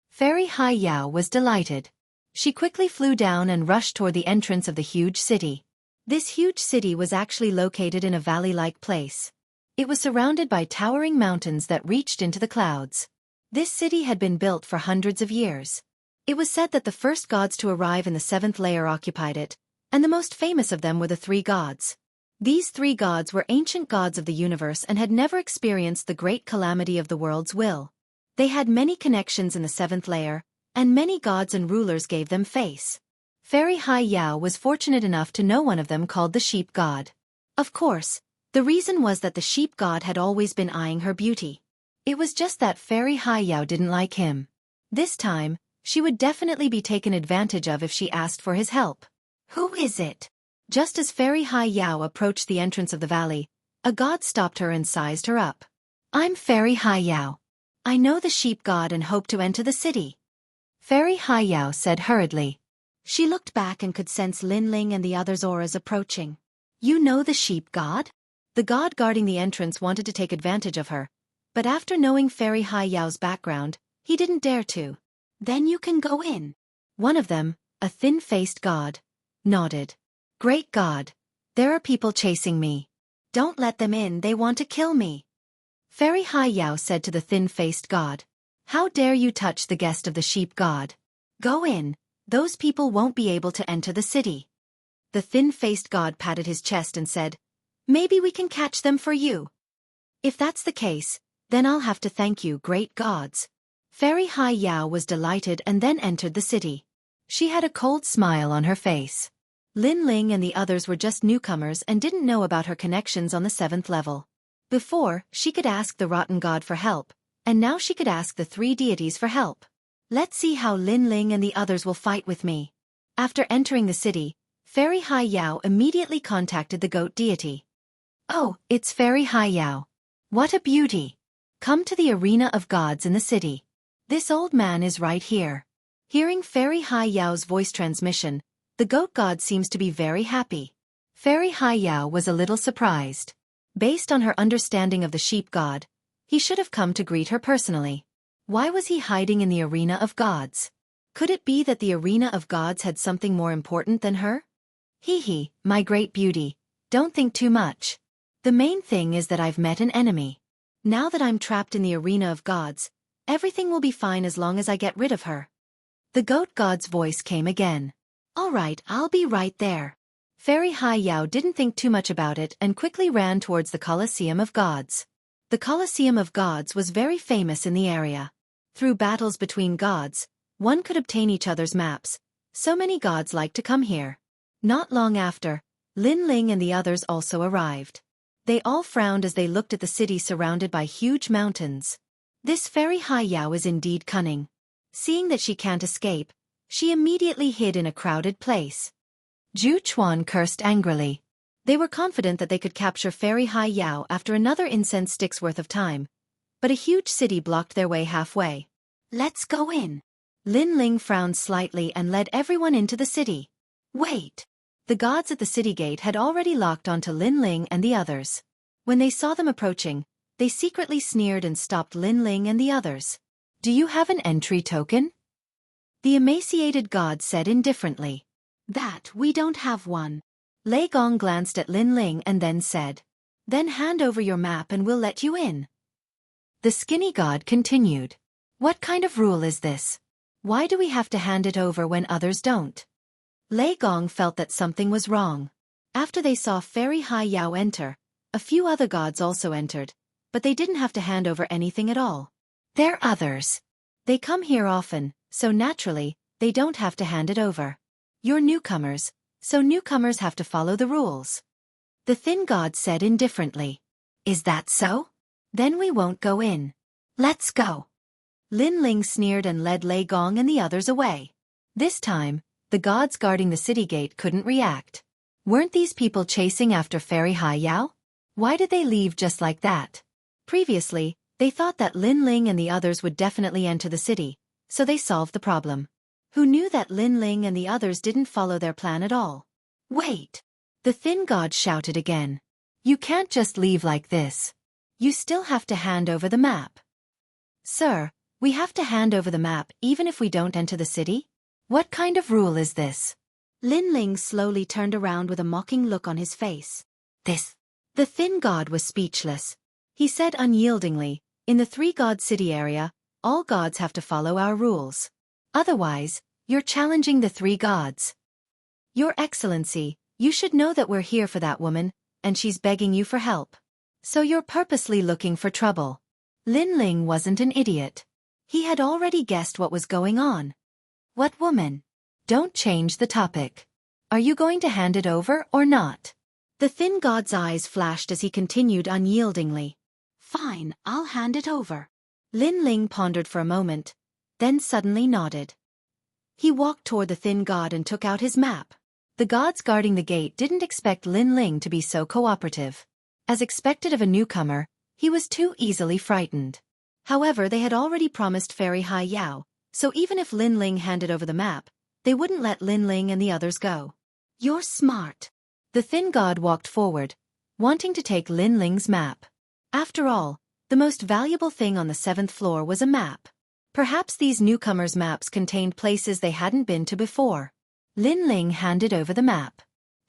Fairy Hai Yao was delighted. She quickly flew down and rushed toward the entrance of the huge city. This huge city was actually located in a valley-like place. It was surrounded by towering mountains that reached into the clouds. This city had been built for hundreds of years. It was said that the first gods to arrive in the 7th layer occupied it, and the most famous of them were the 3 gods. These 3 gods were ancient gods of the universe and had never experienced the great calamity of the world's will. They had many connections in the 7th layer, and many gods and rulers gave them face. Fairy Hai Yao was fortunate enough to know one of them called the sheep god. Of course, the reason was that the sheep god had always been eyeing her beauty. It was just that Fairy Hai Yao didn't like him. This time, she would definitely be taken advantage of if she asked for his help. Who is it? Just as Fairy Hai Yao approached the entrance of the valley, a god stopped her and sized her up. "I'm Fairy Hai Yao. I know the sheep god and hope to enter the city." Fairy Hai Yao said hurriedly. She looked back and could sense Lin Ling and the others' auras approaching. "You know the sheep god?" The god guarding the entrance wanted to take advantage of her, but after knowing Fairy Hai Yao's background, he didn't dare to. "Then you can go in." One of them, a thin-faced god, nodded. "Great god, there are people chasing me. Don't let them in, they want to kill me." Fairy Hai Yao said to the thin-faced god, "How dare you touch the guest of the sheep god? Go in, those people won't be able to enter the city." The thin-faced god patted his chest and said, "Maybe we can catch them for you." "If that's the case, then I'll have to thank you, great gods." Fairy Hai Yao was delighted and then entered the city. She had a cold smile on her face. Lin Ling and the others were just newcomers and didn't know about her connections on the 7th level. Before, she could ask the rotten god for help, and now she could ask the 3 deities for help. Let's see how Lin Ling and the others will fight with me. After entering the city, Fairy Hai Yao immediately contacted the goat deity. "Oh, it's Fairy Hai Yao. What a beauty. Come to the arena of gods in the city. This old man is right here." Hearing Fairy Hai Yao's voice transmission, the goat god seems to be very happy. Fairy Hai Yao was a little surprised. Based on her understanding of the sheep god, he should have come to greet her personally. Why was he hiding in the arena of gods? Could it be that the arena of gods had something more important than her? "Hee, my great beauty, don't think too much. The main thing is that I've met an enemy. Now that I'm trapped in the arena of gods, everything will be fine as long as I get rid of her." The goat god's voice came again. "All right, I'll be right there." Fairy Hai Yao didn't think too much about it and quickly ran towards the Colosseum of Gods. The Colosseum of Gods was very famous in the area. Through battles between gods, one could obtain each other's maps. So many gods liked to come here. Not long after, Lin Ling and the others also arrived. They all frowned as they looked at the city surrounded by huge mountains. This Fairy Hai Yao is indeed cunning. Seeing that she can't escape, she immediately hid in a crowded place. Zhu Chuan cursed angrily. They were confident that they could capture Fairy Hai Yao after another incense stick's worth of time, but a huge city blocked their way halfway. "Let's go in." Lin Ling frowned slightly and led everyone into the city. "Wait." The gods at the city gate had already locked onto Lin Ling and the others. When they saw them approaching, they secretly sneered and stopped Lin Ling and the others. "Do you have an entry token?" The emaciated god said indifferently. "That we don't have one." Lei Gong glanced at Lin Ling and then said, "Then hand over your map and we'll let you in." The skinny god continued. "What kind of rule is this? Why do we have to hand it over when others don't?" Lei Gong felt that something was wrong. After they saw Fairy Hai Yao enter, a few other gods also entered, but they didn't have to hand over anything at all. They're others. They come here often, so naturally, they don't have to hand it over. You're newcomers, so newcomers have to follow the rules. The thin god said indifferently. "Is that so? Then we won't go in. Let's go." Lin Ling sneered and led Lei Gong and the others away. This time, the gods guarding the city gate couldn't react. Weren't these people chasing after Fairy Hai Yao? Why did they leave just like that? Previously, they thought that Lin Ling and the others would definitely enter the city, so they solved the problem. Who knew that Lin Ling and the others didn't follow their plan at all? "Wait!" The thin god shouted again. "You can't just leave like this. You still have to hand over the map." "Sir, we have to hand over the map even if we don't enter the city? What kind of rule is this?" Lin Ling slowly turned around with a mocking look on his face. "This." The thin god was speechless. He said unyieldingly, "In the 3-god city area, all gods have to follow our rules. Otherwise, you're challenging the 3 gods. Your Excellency, you should know that we're here for that woman, and she's begging you for help. So you're purposely looking for trouble." Lin Ling wasn't an idiot. He had already guessed what was going on. "What woman? Don't change the topic. Are you going to hand it over or not?" The thin god's eyes flashed as he continued unyieldingly. "Fine, I'll hand it over." Lin Ling pondered for a moment, then suddenly nodded. He walked toward the thin god and took out his map. The gods guarding the gate didn't expect Lin Ling to be so cooperative. As expected of a newcomer, he was too easily frightened. However, they had already promised Fairy Hai Yao, so even if Lin Ling handed over the map, they wouldn't let Lin Ling and the others go. You're smart. The thin god walked forward, wanting to take Lin Ling's map. After all, the most valuable thing on the 7th floor was a map. Perhaps these newcomers' maps contained places they hadn't been to before. Lin Ling handed over the map.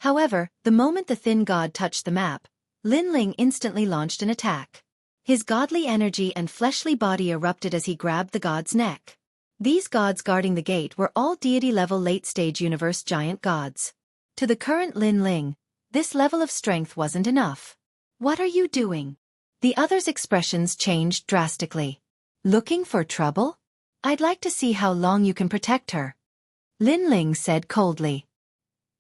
However, the moment the thin god touched the map, Lin Ling instantly launched an attack. His godly energy and fleshly body erupted as he grabbed the god's neck. These gods guarding the gate were all deity-level late-stage universe giant gods. To the current Lin Ling, this level of strength wasn't enough. What are you doing? The others' expressions changed drastically. Looking for trouble? I'd like to see how long you can protect her. Lin Ling said coldly.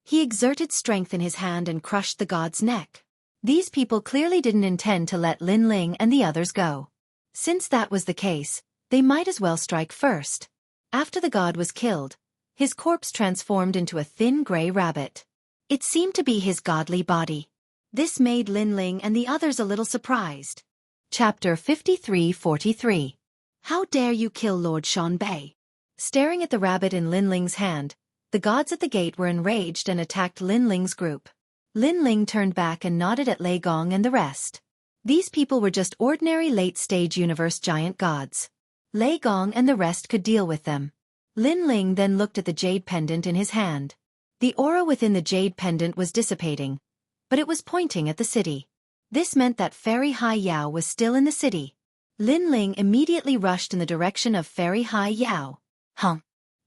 He exerted strength in his hand and crushed the god's neck. These people clearly didn't intend to let Lin Ling and the others go. Since that was the case, they might as well strike first. After the god was killed, his corpse transformed into a thin gray rabbit. It seemed to be his godly body. This made Lin Ling and the others a little surprised. Chapter 53-43. How dare you kill Lord Shanbei? Staring at the rabbit in Lin Ling's hand, the gods at the gate were enraged and attacked Lin Ling's group. Lin Ling turned back and nodded at Lei Gong and the rest. These people were just ordinary late-stage universe giant gods. Lei Gong and the rest could deal with them. Lin Ling then looked at the jade pendant in his hand. The aura within the jade pendant was dissipating, but it was pointing at the city. This meant that Fairy Hai Yao was still in the city. Lin Ling immediately rushed in the direction of Fairy Hai Yao.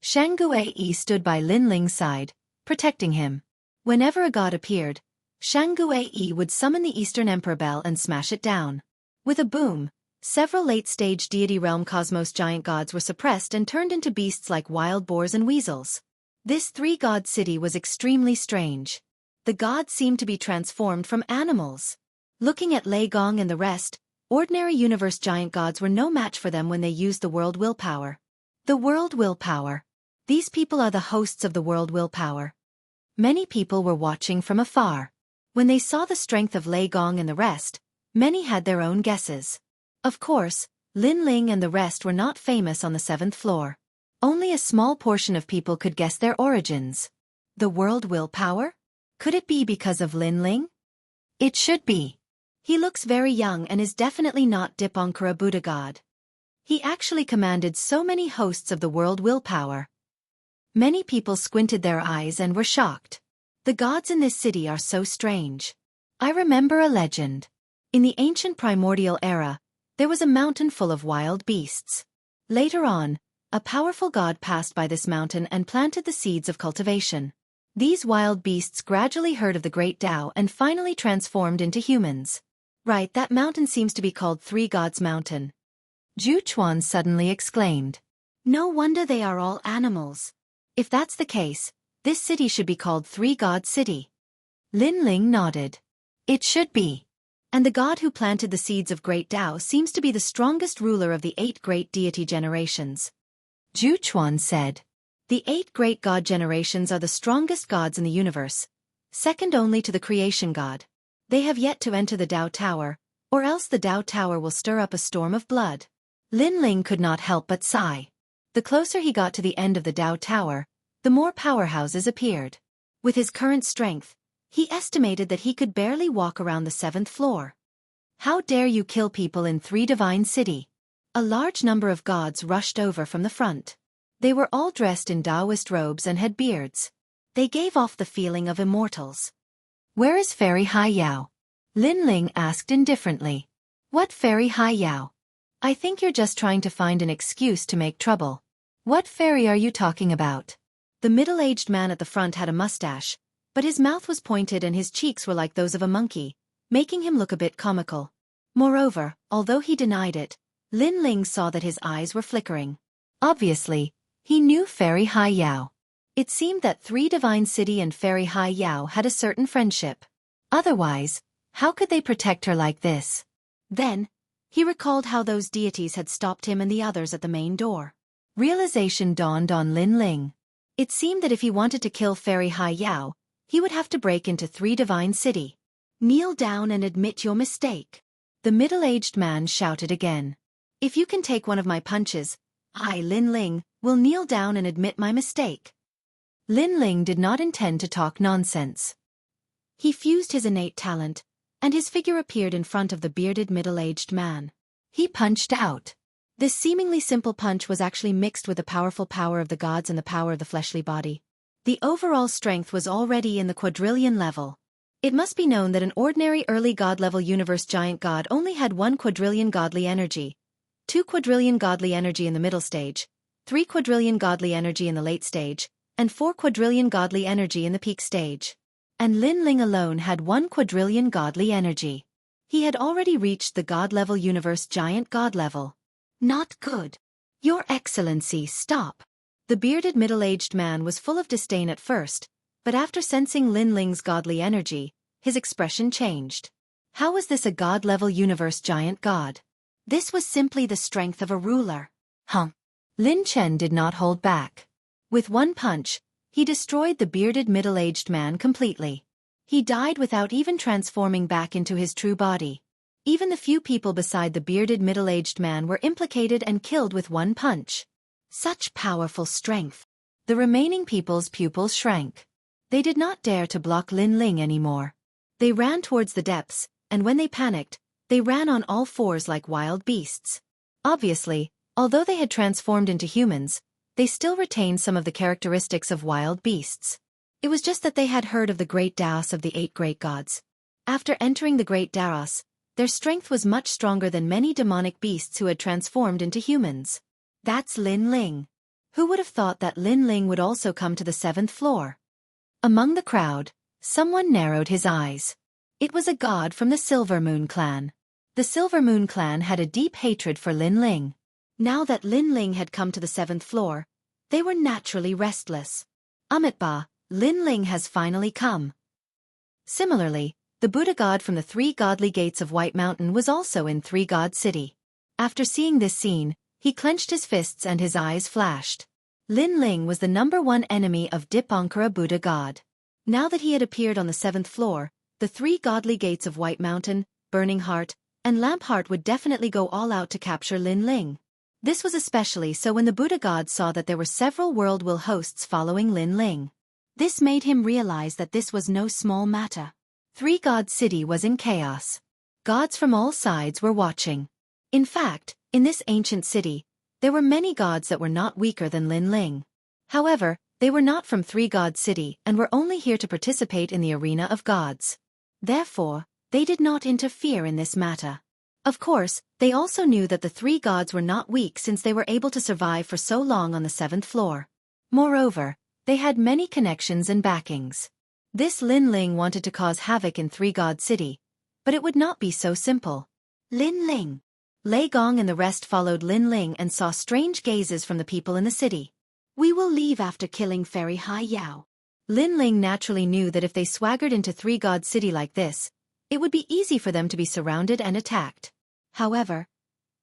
Xianxia stood by Lin Ling's side, protecting him. Whenever a god appeared, Xianxia would summon the Eastern Emperor Bell and smash it down. With a boom, several late-stage deity realm cosmos giant gods were suppressed and turned into beasts like wild boars and weasels. This three-god city was extremely strange. The gods seemed to be transformed from animals. Looking at Lei Gong and the rest, ordinary universe giant gods were no match for them when they used the world willpower. The world willpower. These people are the hosts of the world willpower. Many people were watching from afar. When they saw the strength of Lei Gong and the rest, many had their own guesses. Of course, Lin Ling and the rest were not famous on the 7th floor. Only a small portion of people could guess their origins. The world willpower? Could it be because of Lin Ling? It should be. He looks very young and is definitely not Dipankara Buddha god. He actually commanded so many hosts of the world willpower. Many people squinted their eyes and were shocked. The gods in this city are so strange. I remember a legend. In the ancient primordial era, there was a mountain full of wild beasts. Later on, a powerful god passed by this mountain and planted the seeds of cultivation. These wild beasts gradually heard of the great Tao and finally transformed into humans. Right, that mountain seems to be called Three Gods Mountain. Zhu Chuan suddenly exclaimed. No wonder they are all animals. If that's the case, this city should be called Three God City. Lin Ling nodded. It should be. And the god who planted the seeds of great Tao seems to be the strongest ruler of the 8 great deity generations. Zhu Chuan said. The 8 great god generations are the strongest gods in the universe, second only to the creation god. They have yet to enter the Tao Tower, or else the Tao Tower will stir up a storm of blood. Lin Ling could not help but sigh. The closer he got to the end of the Tao Tower, the more powerhouses appeared. With his current strength, he estimated that he could barely walk around the 7th floor. How dare you kill people in Three Divine City? A large number of gods rushed over from the front. They were all dressed in Taoist robes and had beards. They gave off the feeling of immortals. Where is Fairy Hai Yao? Lin Ling asked indifferently. What Fairy Hai Yao? I think you're just trying to find an excuse to make trouble. What fairy are you talking about? The middle-aged man at the front had a mustache, but his mouth was pointed and his cheeks were like those of a monkey, making him look a bit comical. Moreover, although he denied it, Lin Ling saw that his eyes were flickering. Obviously, he knew Fairy Hai Yao. It seemed that Three Divine City and Fairy Hai Yao had a certain friendship. Otherwise, how could they protect her like this? Then, he recalled how those deities had stopped him and the others at the main door. Realization dawned on Lin Ling. It seemed that if he wanted to kill Fairy Hai Yao, He would have to break into 3 divine city. Kneel down and admit your mistake. The middle-aged man shouted again. If you can take one of my punches, I, Lin Ling, will kneel down and admit my mistake. Lin Ling did not intend to talk nonsense. He fused his innate talent, and his figure appeared in front of the bearded middle-aged man. He punched out. This seemingly simple punch was actually mixed with the powerful power of the gods and the power of the fleshly body. The overall strength was already in the quadrillion level. It must be known that an ordinary early god-level universe giant god only had 1 quadrillion godly energy, 2 quadrillion godly energy in the middle stage, 3 quadrillion godly energy in the late stage, and 4 quadrillion godly energy in the peak stage. And Lin Ling alone had 1 quadrillion godly energy. He had already reached the god-level universe giant god level. Not good. Your Excellency, stop. The bearded middle-aged man was full of disdain at first, but after sensing Lin Ling's godly energy, his expression changed. How was this a god-level universe giant god? This was simply the strength of a ruler. Lin Chen did not hold back. With 1 punch, he destroyed the bearded middle-aged man completely. He died without even transforming back into his true body. Even the few people beside the bearded middle-aged man were implicated and killed with 1 punch. Such powerful strength. The remaining people's pupils shrank. They did not dare to block Lin Ling anymore. They ran towards the depths, and when they panicked, they ran on all 4s like wild beasts. Obviously, although they had transformed into humans, they still retained some of the characteristics of wild beasts. It was just that they had heard of the great Daos of the 8 great gods. After entering the great Daos, their strength was much stronger than many demonic beasts who had transformed into humans. That's Lin Ling. Who would have thought that Lin Ling would also come to the 7th floor? Among the crowd, someone narrowed his eyes. It was a god from the Silver Moon clan. The Silver Moon clan had a deep hatred for Lin Ling. Now that Lin Ling had come to the 7th floor, they were naturally restless. Amitba, Lin Ling has finally come. Similarly, the Buddha god from the 3 godly gates of White Mountain was also in 3 God City. After seeing this scene, he clenched his fists and his eyes flashed. Lin Ling was the #1 enemy of Dipankara Buddha god. Now that he had appeared on the 7th floor, the 3 godly gates of White Mountain, Burning Heart, and Lamp Heart would definitely go all out to capture Lin Ling. This was especially so when the Buddha god saw that there were several world will hosts following Lin Ling. This made him realize that this was no small matter. 3 God City was in chaos. Gods from all sides were watching. In fact, in this ancient city, there were many gods that were not weaker than Lin Ling. However, they were not from 3 God City and were only here to participate in the arena of gods. Therefore, they did not interfere in this matter. Of course, they also knew that the 3 gods were not weak since they were able to survive for so long on the 7th floor. Moreover, they had many connections and backings. This Lin Ling wanted to cause havoc in 3 God City, but it would not be so simple. Lin Ling. Lei Gong and the rest followed Lin Ling and saw strange gazes from the people in the city. We will leave after killing Fairy Hai Yao. Lin Ling naturally knew that if they swaggered into 3 God City like this, it would be easy for them to be surrounded and attacked. However,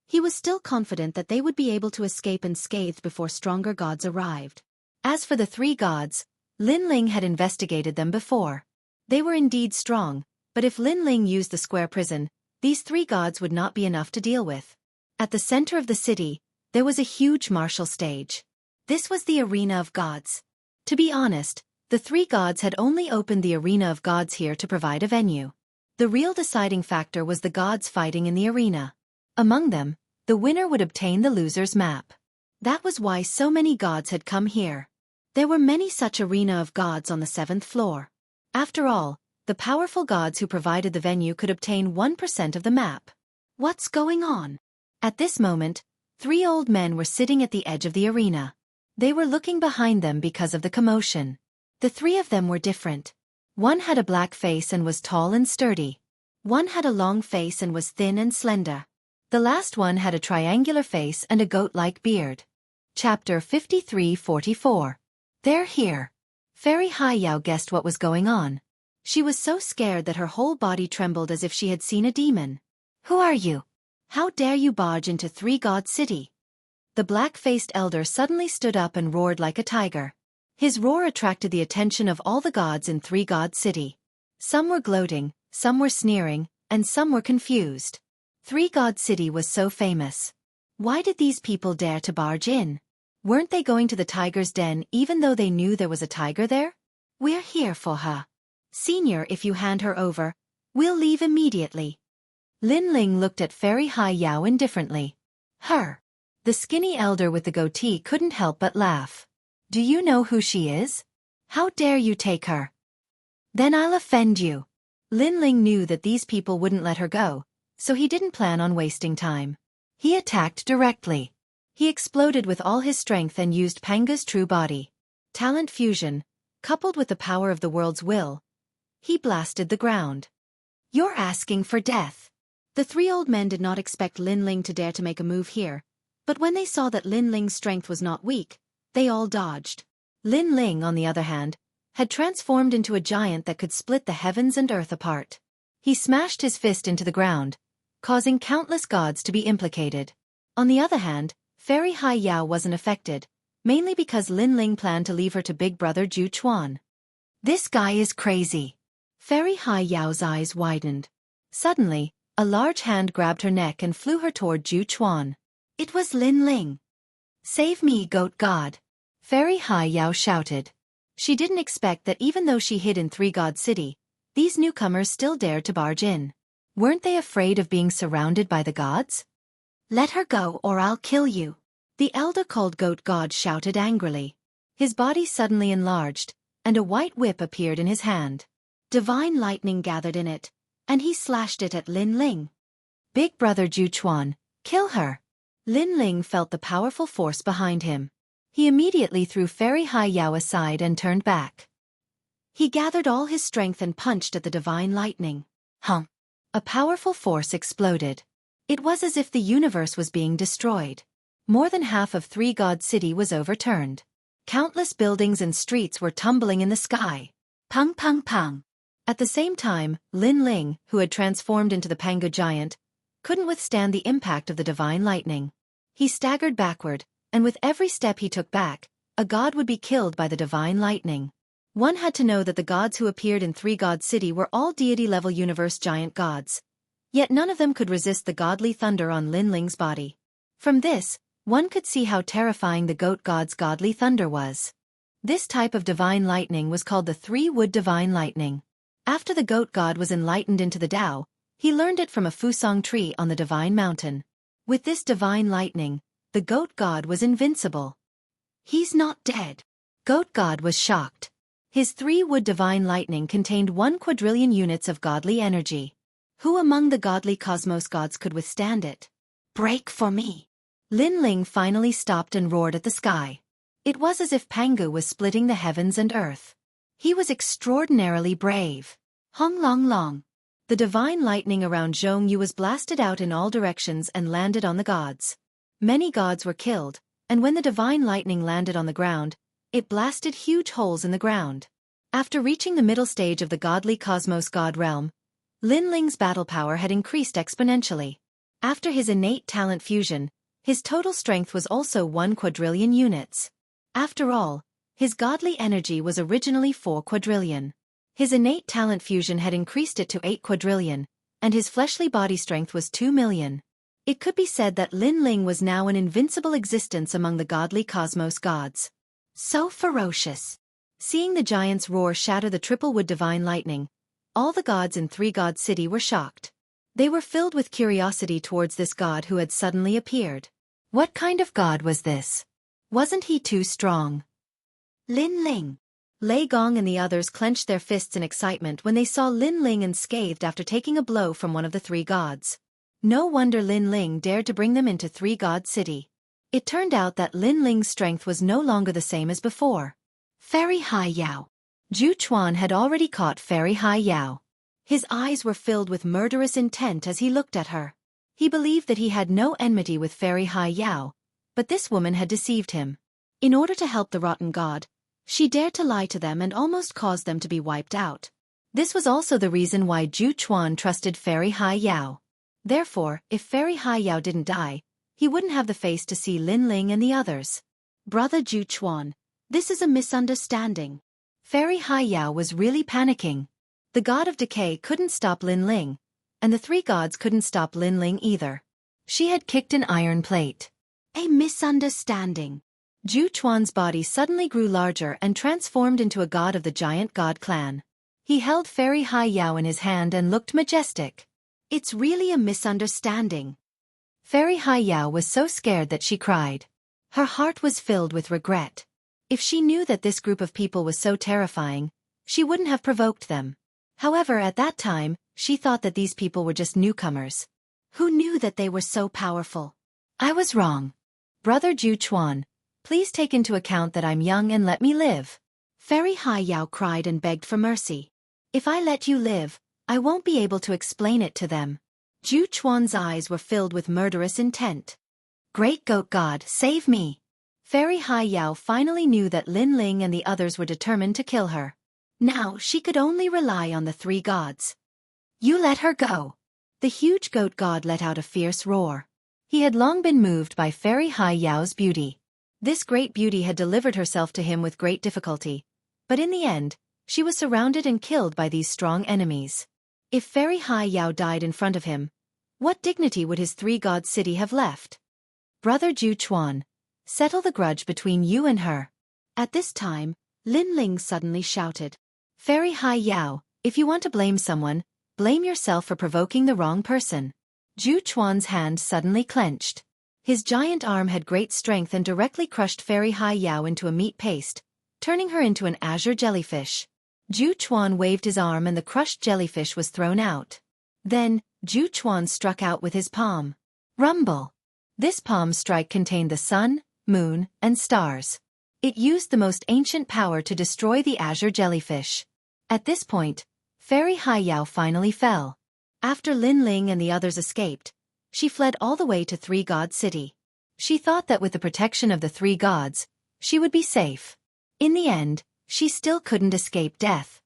he was still confident that they would be able to escape unscathed before stronger gods arrived. As for the 3 gods, Lin Ling had investigated them before. They were indeed strong, but if Lin Ling used the square prison, these 3 gods would not be enough to deal with. At the center of the city, there was a huge martial stage. This was the arena of gods. To be honest, the 3 gods had only opened the arena of gods here to provide a venue. The real deciding factor was the gods fighting in the arena. Among them, the winner would obtain the loser's map. That was why so many gods had come here. There were many such arena of gods on the 7th floor. After all, the powerful gods who provided the venue could obtain 1% of the map. What's going on? At this moment, 3 old men were sitting at the edge of the arena. They were looking behind them because of the commotion. The 3 of them were different. One had a black face and was tall and sturdy. One had a long face and was thin and slender. The last one had a triangular face and a goat-like beard. Chapter 53-44. They're here. Fairy Hai Yao guessed what was going on. She was so scared that her whole body trembled as if she had seen a demon. Who are you? How dare you barge into 3 God City? The black-faced elder suddenly stood up and roared like a tiger. His roar attracted the attention of all the gods in Three God City. Some were gloating, some were sneering, and some were confused. Three God City was so famous. Why did these people dare to barge in? Weren't they going to the tiger's den even though they knew there was a tiger there? We're here for her. Senior, if you hand her over, we'll leave immediately. Lin Ling looked at Fairy Hai Yao indifferently. Her. The skinny elder with the goatee couldn't help but laugh. Do you know who she is? How dare you take her? Then I'll offend you. Lin Ling knew that these people wouldn't let her go, so he didn't plan on wasting time. He attacked directly. He exploded with all his strength and used Panga's true body. Talent fusion, coupled with the power of the world's will. He blasted the ground. You're asking for death. The three old men did not expect Lin Ling to dare to make a move here, but when they saw that Lin Ling's strength was not weak, they all dodged. Lin Ling, on the other hand, had transformed into a giant that could split the heavens and earth apart. He smashed his fist into the ground, causing countless gods to be implicated. On the other hand, Fairy Hai Yao wasn't affected, mainly because Lin Ling planned to leave her to big brother Ju Chuan. This guy is crazy. Fairy Hai Yao's eyes widened. Suddenly, a large hand grabbed her neck and flew her toward Ju Chuan. It was Lin Ling. Save me, goat god! Fairy Hai Yao shouted. She didn't expect that even though she hid in Three God City, these newcomers still dared to barge in. Weren't they afraid of being surrounded by the gods? Let her go or I'll kill you. The elder called Goat God shouted angrily. His body suddenly enlarged, and a white whip appeared in his hand. Divine lightning gathered in it, and he slashed it at Lin Ling. Big brother Ju Chuan, kill her. Lin Ling felt the powerful force behind him. He immediately threw Fairy Hai Yao aside and turned back. He gathered all his strength and punched at the divine lightning. Hum! A powerful force exploded. It was as if the universe was being destroyed. More than half of Three God City was overturned. Countless buildings and streets were tumbling in the sky. Pang pang pang. At the same time, Lin Ling, who had transformed into the Panga giant, couldn't withstand the impact of the divine lightning. He staggered backward, and with every step he took back, a god would be killed by the divine lightning. One had to know that the gods who appeared in Three God City were all deity-level universe giant gods. Yet none of them could resist the godly thunder on Lin Ling's body. From this, one could see how terrifying the goat god's godly thunder was. This type of divine lightning was called the three-wood divine lightning. After the goat god was enlightened into the Tao, he learned it from a fusong tree on the divine mountain. With this divine lightning, the goat god was invincible. He's not dead. Goat god was shocked. His three-wood divine lightning contained 1 quadrillion units of godly energy. Who among the godly cosmos gods could withstand it? Break for me! Lin Ling finally stopped and roared at the sky. It was as if Pangu was splitting the heavens and earth. He was extraordinarily brave. Hong long long. The divine lightning around Jianghu was blasted out in all directions and landed on the gods. Many gods were killed, and when the divine lightning landed on the ground, it blasted huge holes in the ground. After reaching the middle stage of the godly cosmos god realm, Lin Ling's battle power had increased exponentially. After his innate talent fusion, his total strength was also 1 quadrillion units. After all, his godly energy was originally 4 quadrillion. His innate talent fusion had increased it to 8 quadrillion, and his fleshly body strength was 2 million. It could be said that Lin Ling was now an invincible existence among the godly cosmos gods. So ferocious. Seeing the giant's roar shatter the triple-wood divine lightning, all the gods in Three God City were shocked. They were filled with curiosity towards this god who had suddenly appeared. What kind of god was this? Wasn't he too strong? Lin Ling. Lei Gong and the others clenched their fists in excitement when they saw Lin Ling unscathed after taking a blow from one of the three gods. No wonder Lin Ling dared to bring them into Three God City. It turned out that Lin Ling's strength was no longer the same as before. Fairy Hai Yao. Ju Chuan had already caught Fairy Hai Yao. His eyes were filled with murderous intent as he looked at her. He believed that he had no enmity with Fairy Hai Yao, but this woman had deceived him. In order to help the rotten god, she dared to lie to them and almost caused them to be wiped out. This was also the reason why Ju Chuan trusted Fairy Hai Yao. Therefore, if Fairy Hai Yao didn't die, he wouldn't have the face to see Lin Ling and the others. Brother Ju Chuan, This is a misunderstanding. Fairy Haiyao was really panicking. The god of decay couldn't stop Lin Ling, and the three gods couldn't stop Lin Ling either. She had kicked an iron plate. A misunderstanding. Zhu Chuan's body suddenly grew larger and transformed into a god of the giant god clan. He held Fairy Haiyao in his hand and looked majestic. It's really a misunderstanding. Fairy Haiyao was so scared that she cried. Her heart was filled with regret. If she knew that this group of people was so terrifying, she wouldn't have provoked them. However, at that time, she thought that these people were just newcomers. Who knew that they were so powerful? I was wrong. Brother Zhu Chuan, please take into account that I'm young and let me live. Fairy Haiyao cried and begged for mercy. If I let you live, I won't be able to explain it to them. Zhu Chuan's eyes were filled with murderous intent. Great Goat God, save me! Fairy Haiyao finally knew that Lin Ling and the others were determined to kill her. Now she could only rely on the three gods. You let her go! The huge goat god let out a fierce roar. He had long been moved by Fairy Haiyao's beauty. This great beauty had delivered herself to him with great difficulty, but in the end, she was surrounded and killed by these strong enemies. If Fairy Haiyao died in front of him, what dignity would his three-god city have left? Brother Zhu Chuan, settle the grudge between you and her. At this time, Lin Ling suddenly shouted. Fairy Haiyao, if you want to blame someone, blame yourself for provoking the wrong person. Zhu Chuan's hand suddenly clenched. His giant arm had great strength and directly crushed Fairy Haiyao into a meat paste, turning her into an azure jellyfish. Zhu Chuan waved his arm and the crushed jellyfish was thrown out. Then, Zhu Chuan struck out with his palm. Rumble! This palm strike contained the sun, moon, and stars. It used the most ancient power to destroy the azure jellyfish. At this point, Fairy Haiyao finally fell. After Lin Ling and the others escaped, she fled all the way to Three God City. She thought that with the protection of the three gods, she would be safe. In the end, she still couldn't escape death.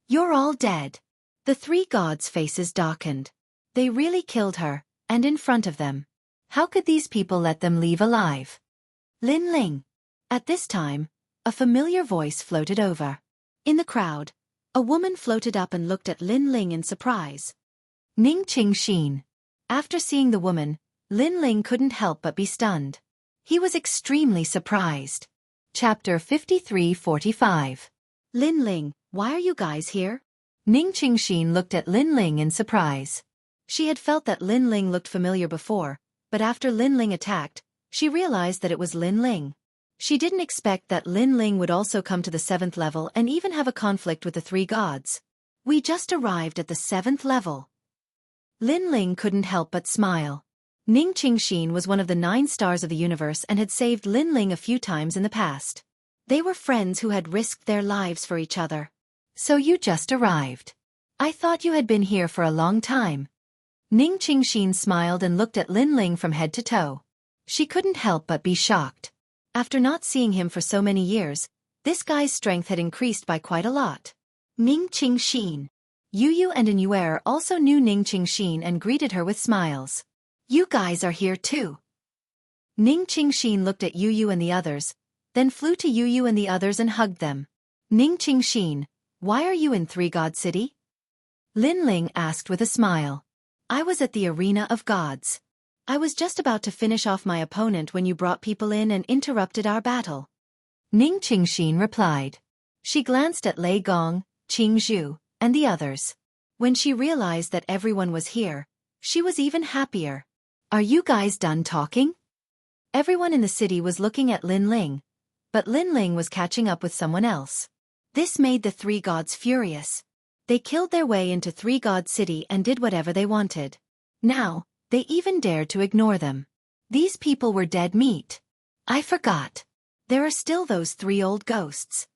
You're all dead. The three gods' faces darkened. They really killed her, and in front of them. How could these people let them leave alive? Lin Ling. At this time, a familiar voice floated over. In the crowd, a woman floated up and looked at Lin Ling in surprise. Ning Qingxin. After seeing the woman, Lin Ling couldn't help but be stunned. He was extremely surprised. Chapter 53-45. Lin Ling, why are you guys here? Ning Qingxin looked at Lin Ling in surprise. She had felt that Lin Ling looked familiar before, but after Lin Ling attacked, she realized that it was Lin Ling. She didn't expect that Lin Ling would also come to the 7th level and even have a conflict with the three gods. We just arrived at the 7th level. Lin Ling couldn't help but smile. Ning Qingxin was one of the 9 stars of the universe and had saved Lin Ling a few times in the past. They were friends who had risked their lives for each other. So you just arrived. I thought you had been here for a long time. Ning Qingxin smiled and looked at Lin Ling from head to toe. She couldn't help but be shocked. After not seeing him for so many years, this guy's strength had increased by quite a lot. Ning Qingxin. Yu and Anyuer also knew Ning Qingxin and greeted her with smiles. You guys are here too. Ning Qingxin looked at Yu and the others, then flew to Yu and the others and hugged them. Ning Qingxin, why are you in Three God City? Lin Ling asked with a smile. I was at the Arena of Gods. I was just about to finish off my opponent when you brought people in and interrupted our battle. Ning Qingxin replied. She glanced at Lei Gong, Qing Zhu, and the others. When she realized that everyone was here, she was even happier. Are you guys done talking? Everyone in the city was looking at Lin Ling, but Lin Ling was catching up with someone else. This made the three gods furious. They killed their way into Three God City and did whatever they wanted. Now, they even dared to ignore them. These people were dead meat. I forgot. There are still those 3 old ghosts.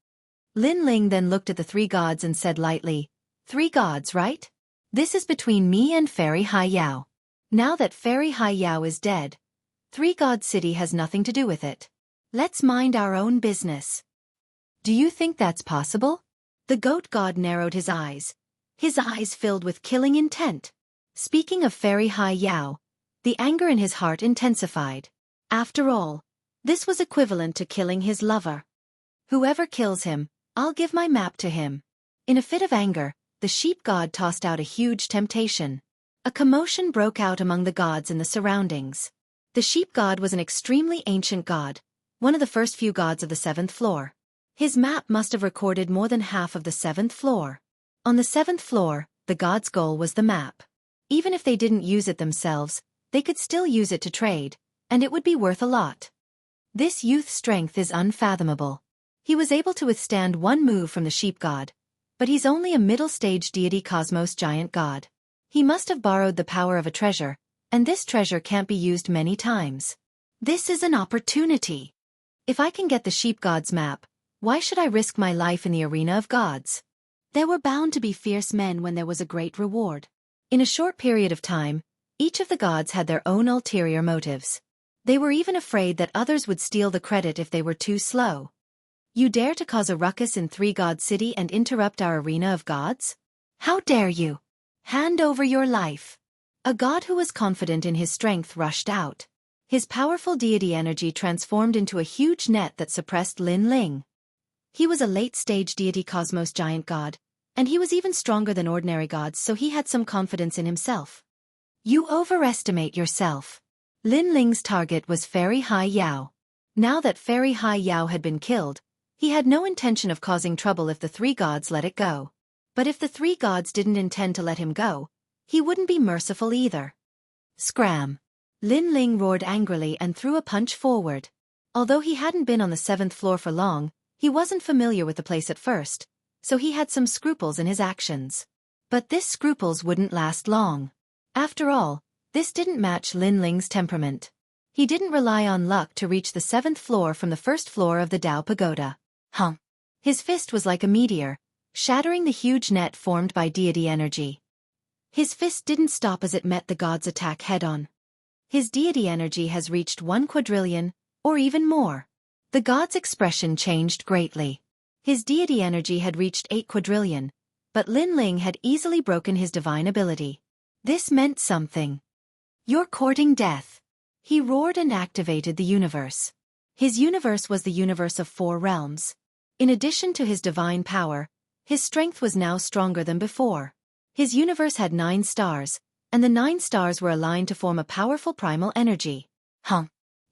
Lin Ling then looked at the 3 gods and said lightly, 3 gods, right? This is between me and Fairy Haiyao. Now that Fairy Haiyao is dead, Three God City has nothing to do with it. Let's mind our own business. Do you think that's possible? The goat god narrowed his eyes filled with killing intent. Speaking of Fairy Haiyao, the anger in his heart intensified. After all, this was equivalent to killing his lover. Whoever kills him, I'll give my map to him. In a fit of anger, the sheep god tossed out a huge temptation. A commotion broke out among the gods in the surroundings. The sheep god was an extremely ancient god, one of the first few gods of the 7th floor. His map must have recorded more than half of the 7th floor. On the 7th floor, the god's goal was the map. Even if they didn't use it themselves, they could still use it to trade, and it would be worth a lot. This youth's strength is unfathomable. He was able to withstand one move from the sheep god, but he's only a middle-stage deity cosmos giant god. He must have borrowed the power of a treasure, and this treasure can't be used many times. This is an opportunity. If I can get the sheep god's map, why should I risk my life in the arena of gods? There were bound to be fierce men when there was a great reward. In a short period of time, each of the gods had their own ulterior motives. They were even afraid that others would steal the credit if they were too slow. You dare to cause a ruckus in Three God City and interrupt our arena of gods? How dare you? Hand over your life. A god who was confident in his strength rushed out. His powerful deity energy transformed into a huge net that suppressed Lin Ling. He was a late-stage deity cosmos giant god, and he was even stronger than ordinary gods, so he had some confidence in himself. You overestimate yourself. Lin Ling's target was Fairy Hai Yao. Now that Fairy Hai Yao had been killed, he had no intention of causing trouble if the 3 gods let it go. But if the 3 gods didn't intend to let him go, he wouldn't be merciful either. Scram! Lin Ling roared angrily and threw a punch forward. Although he hadn't been on the 7th floor for long, he wasn't familiar with the place at first, so he had some scruples in his actions. But this scruples wouldn't last long. After all, this didn't match Lin Ling's temperament. He didn't rely on luck to reach the 7th floor from the 1st floor of the Dao Pagoda. His fist was like a meteor, shattering the huge net formed by deity energy. His fist didn't stop as it met the god's attack head-on. His deity energy has reached 1 quadrillion, or even more. The god's expression changed greatly. His deity energy had reached 8 quadrillion, but Lin Ling had easily broken his divine ability. This meant something. You're courting death. He roared and activated the universe. His universe was the universe of 4 realms. In addition to his divine power, his strength was now stronger than before. His universe had 9 stars, and the 9 stars were aligned to form a powerful primal energy.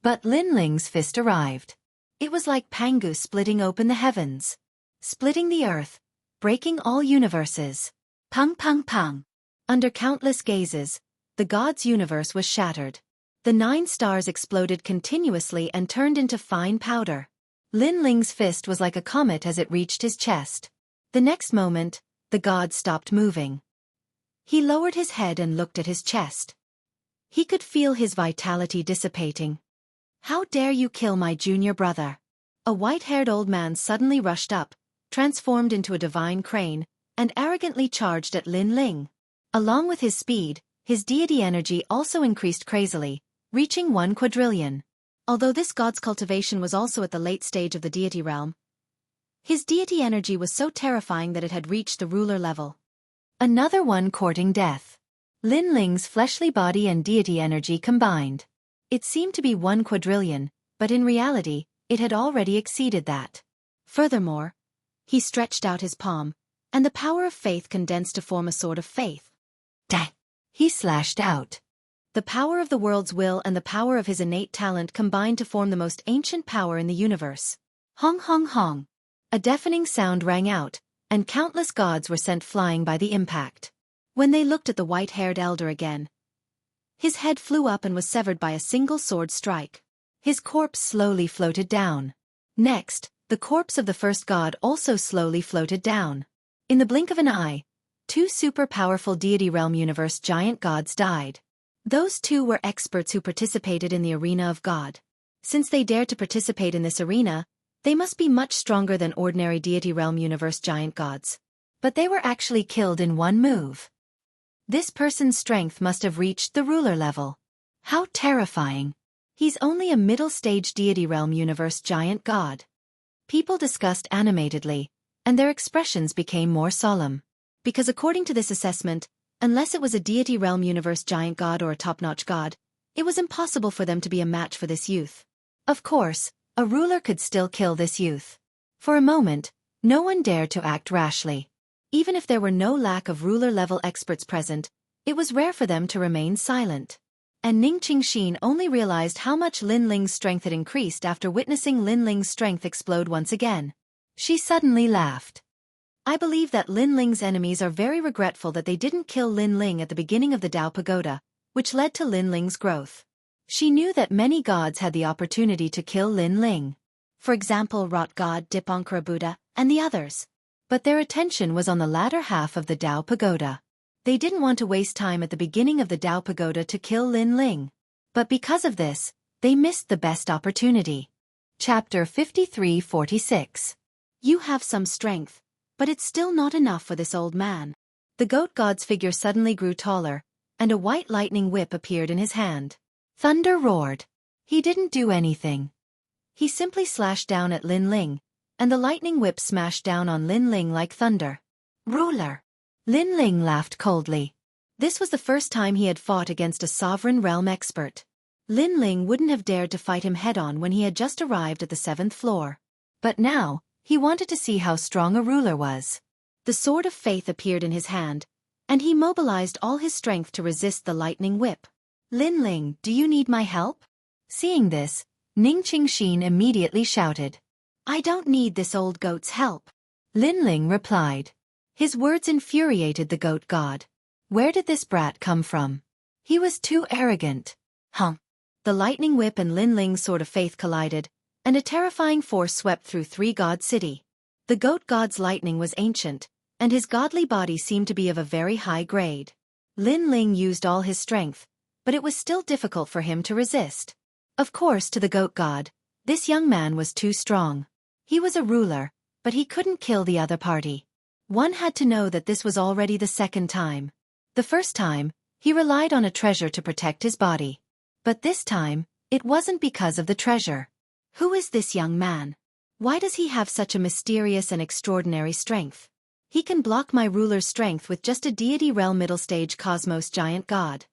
But Lin Ling's fist arrived. It was like Pangu splitting open the heavens. Splitting the earth, breaking all universes. Pang pang pang. Under countless gazes, the god's universe was shattered. The 9 stars exploded continuously and turned into fine powder. Lin Ling's fist was like a comet as it reached his chest. The next moment, the god stopped moving. He lowered his head and looked at his chest. He could feel his vitality dissipating. How dare you kill my junior brother? A white-haired old man suddenly rushed up, transformed into a divine crane, and arrogantly charged at Lin Ling. Along with his speed, his deity energy also increased crazily, reaching 1 quadrillion. Although this god's cultivation was also at the late stage of the deity realm, his deity energy was so terrifying that it had reached the ruler level. Another one courting death. Lin Ling's fleshly body and deity energy combined. It seemed to be 1 quadrillion, but in reality, it had already exceeded that. Furthermore, he stretched out his palm, and the power of faith condensed to form a sword of faith. Dang! He slashed out. The power of the world's will and the power of his innate talent combined to form the most ancient power in the universe. Hong hong hong. A deafening sound rang out, and countless gods were sent flying by the impact. When they looked at the white-haired elder again, his head flew up and was severed by a single sword strike. His corpse slowly floated down. Next, the corpse of the first god also slowly floated down. In the blink of an eye, 2 super-powerful deity realm universe giant gods died. Those 2 were experts who participated in the arena of God. Since they dared to participate in this arena, they must be much stronger than ordinary deity realm universe giant gods. But they were actually killed in one move. This person's strength must have reached the ruler level. How terrifying. He's only a middle-stage deity realm universe giant god. People discussed animatedly, and their expressions became more solemn. Because according to this assessment, unless it was a deity realm universe giant god or a top-notch god, it was impossible for them to be a match for this youth. Of course, a ruler could still kill this youth. For a moment, no one dared to act rashly. Even if there were no lack of ruler-level experts present, it was rare for them to remain silent. And Ning Qingxin only realized how much Lin Ling's strength had increased after witnessing Lin Ling's strength explode once again. She suddenly laughed. I believe that Lin Ling's enemies are very regretful that they didn't kill Lin Ling at the beginning of the Tao Pagoda, which led to Lin Ling's growth. She knew that many gods had the opportunity to kill Lin Ling. For example, Rot God, Dipankara Buddha, and the others. But their attention was on the latter half of the Tao Pagoda. They didn't want to waste time at the beginning of the Tao Pagoda to kill Lin Ling. But because of this, they missed the best opportunity. Chapter 53-46. You have some strength, but it's still not enough for this old man. The goat god's figure suddenly grew taller, and a white lightning whip appeared in his hand. Thunder roared. He didn't do anything. He simply slashed down at Lin Ling, and the lightning whip smashed down on Lin Ling like thunder. Ruler! Lin Ling laughed coldly. This was the first time he had fought against a sovereign realm expert. Lin Ling wouldn't have dared to fight him head-on when he had just arrived at the 7th floor. But now, he wanted to see how strong a ruler was. The sword of faith appeared in his hand, and he mobilized all his strength to resist the lightning whip. Lin Ling, do you need my help? Seeing this, Ning Qingxin immediately shouted. I don't need this old goat's help. Lin Ling replied. His words infuriated the goat god. Where did this brat come from? He was too arrogant. The lightning whip and Lin Ling's sword of faith collided, and a terrifying force swept through Three God City. The goat god's lightning was ancient, and his godly body seemed to be of a very high grade. Lin Ling used all his strength, but it was still difficult for him to resist. Of course, to the goat god, this young man was too strong. He was a ruler, but he couldn't kill the other party. One had to know that this was already the second time. The first time, he relied on a treasure to protect his body. But this time, it wasn't because of the treasure. Who is this young man? Why does he have such a mysterious and extraordinary strength? He can block my ruler's strength with just a deity realm middle stage cosmos giant god.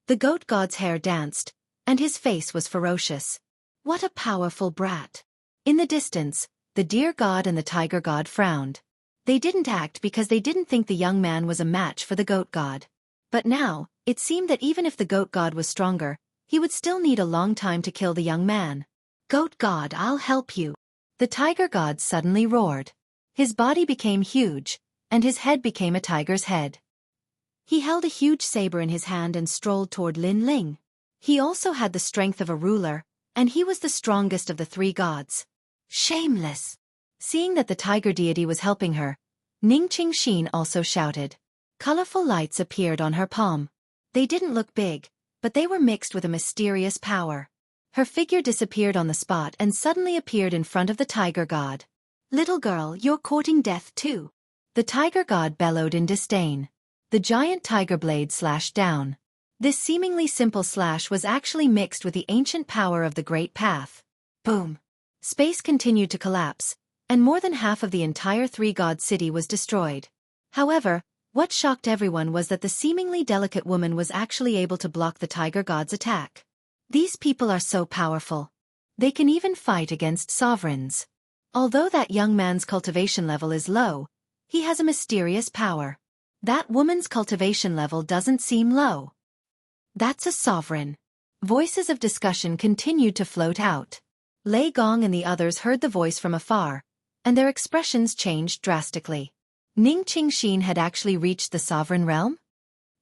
The goat god's hair danced, and his face was ferocious. What a powerful brat. In the distance, the deer god and the tiger god frowned. They didn't act because they didn't think the young man was a match for the goat god. But now, it seemed that even if the goat god was stronger, he would still need a long time to kill the young man. Goat god, I'll help you. The tiger god suddenly roared. His body became huge, and his head became a tiger's head. He held a huge saber in his hand and strolled toward Lin Ling. He also had the strength of a ruler, and he was the strongest of the three gods. Shameless! Seeing that the tiger deity was helping her, Ning Qingxin also shouted. Colorful lights appeared on her palm. They didn't look big, but they were mixed with a mysterious power. Her figure disappeared on the spot and suddenly appeared in front of the tiger god. Little girl, you're courting death too. The tiger god bellowed in disdain. The giant tiger blade slashed down. This seemingly simple slash was actually mixed with the ancient power of the Great Path. Boom! Space continued to collapse, and more than half of the entire three-god city was destroyed. However, what shocked everyone was that the seemingly delicate woman was actually able to block the tiger god's attack. These people are so powerful. They can even fight against sovereigns. Although that young man's cultivation level is low, he has a mysterious power. That woman's cultivation level doesn't seem low. That's a sovereign. Voices of discussion continued to float out. Lei Gong and the others heard the voice from afar, and their expressions changed drastically. Ning Qingxin had actually reached the sovereign realm?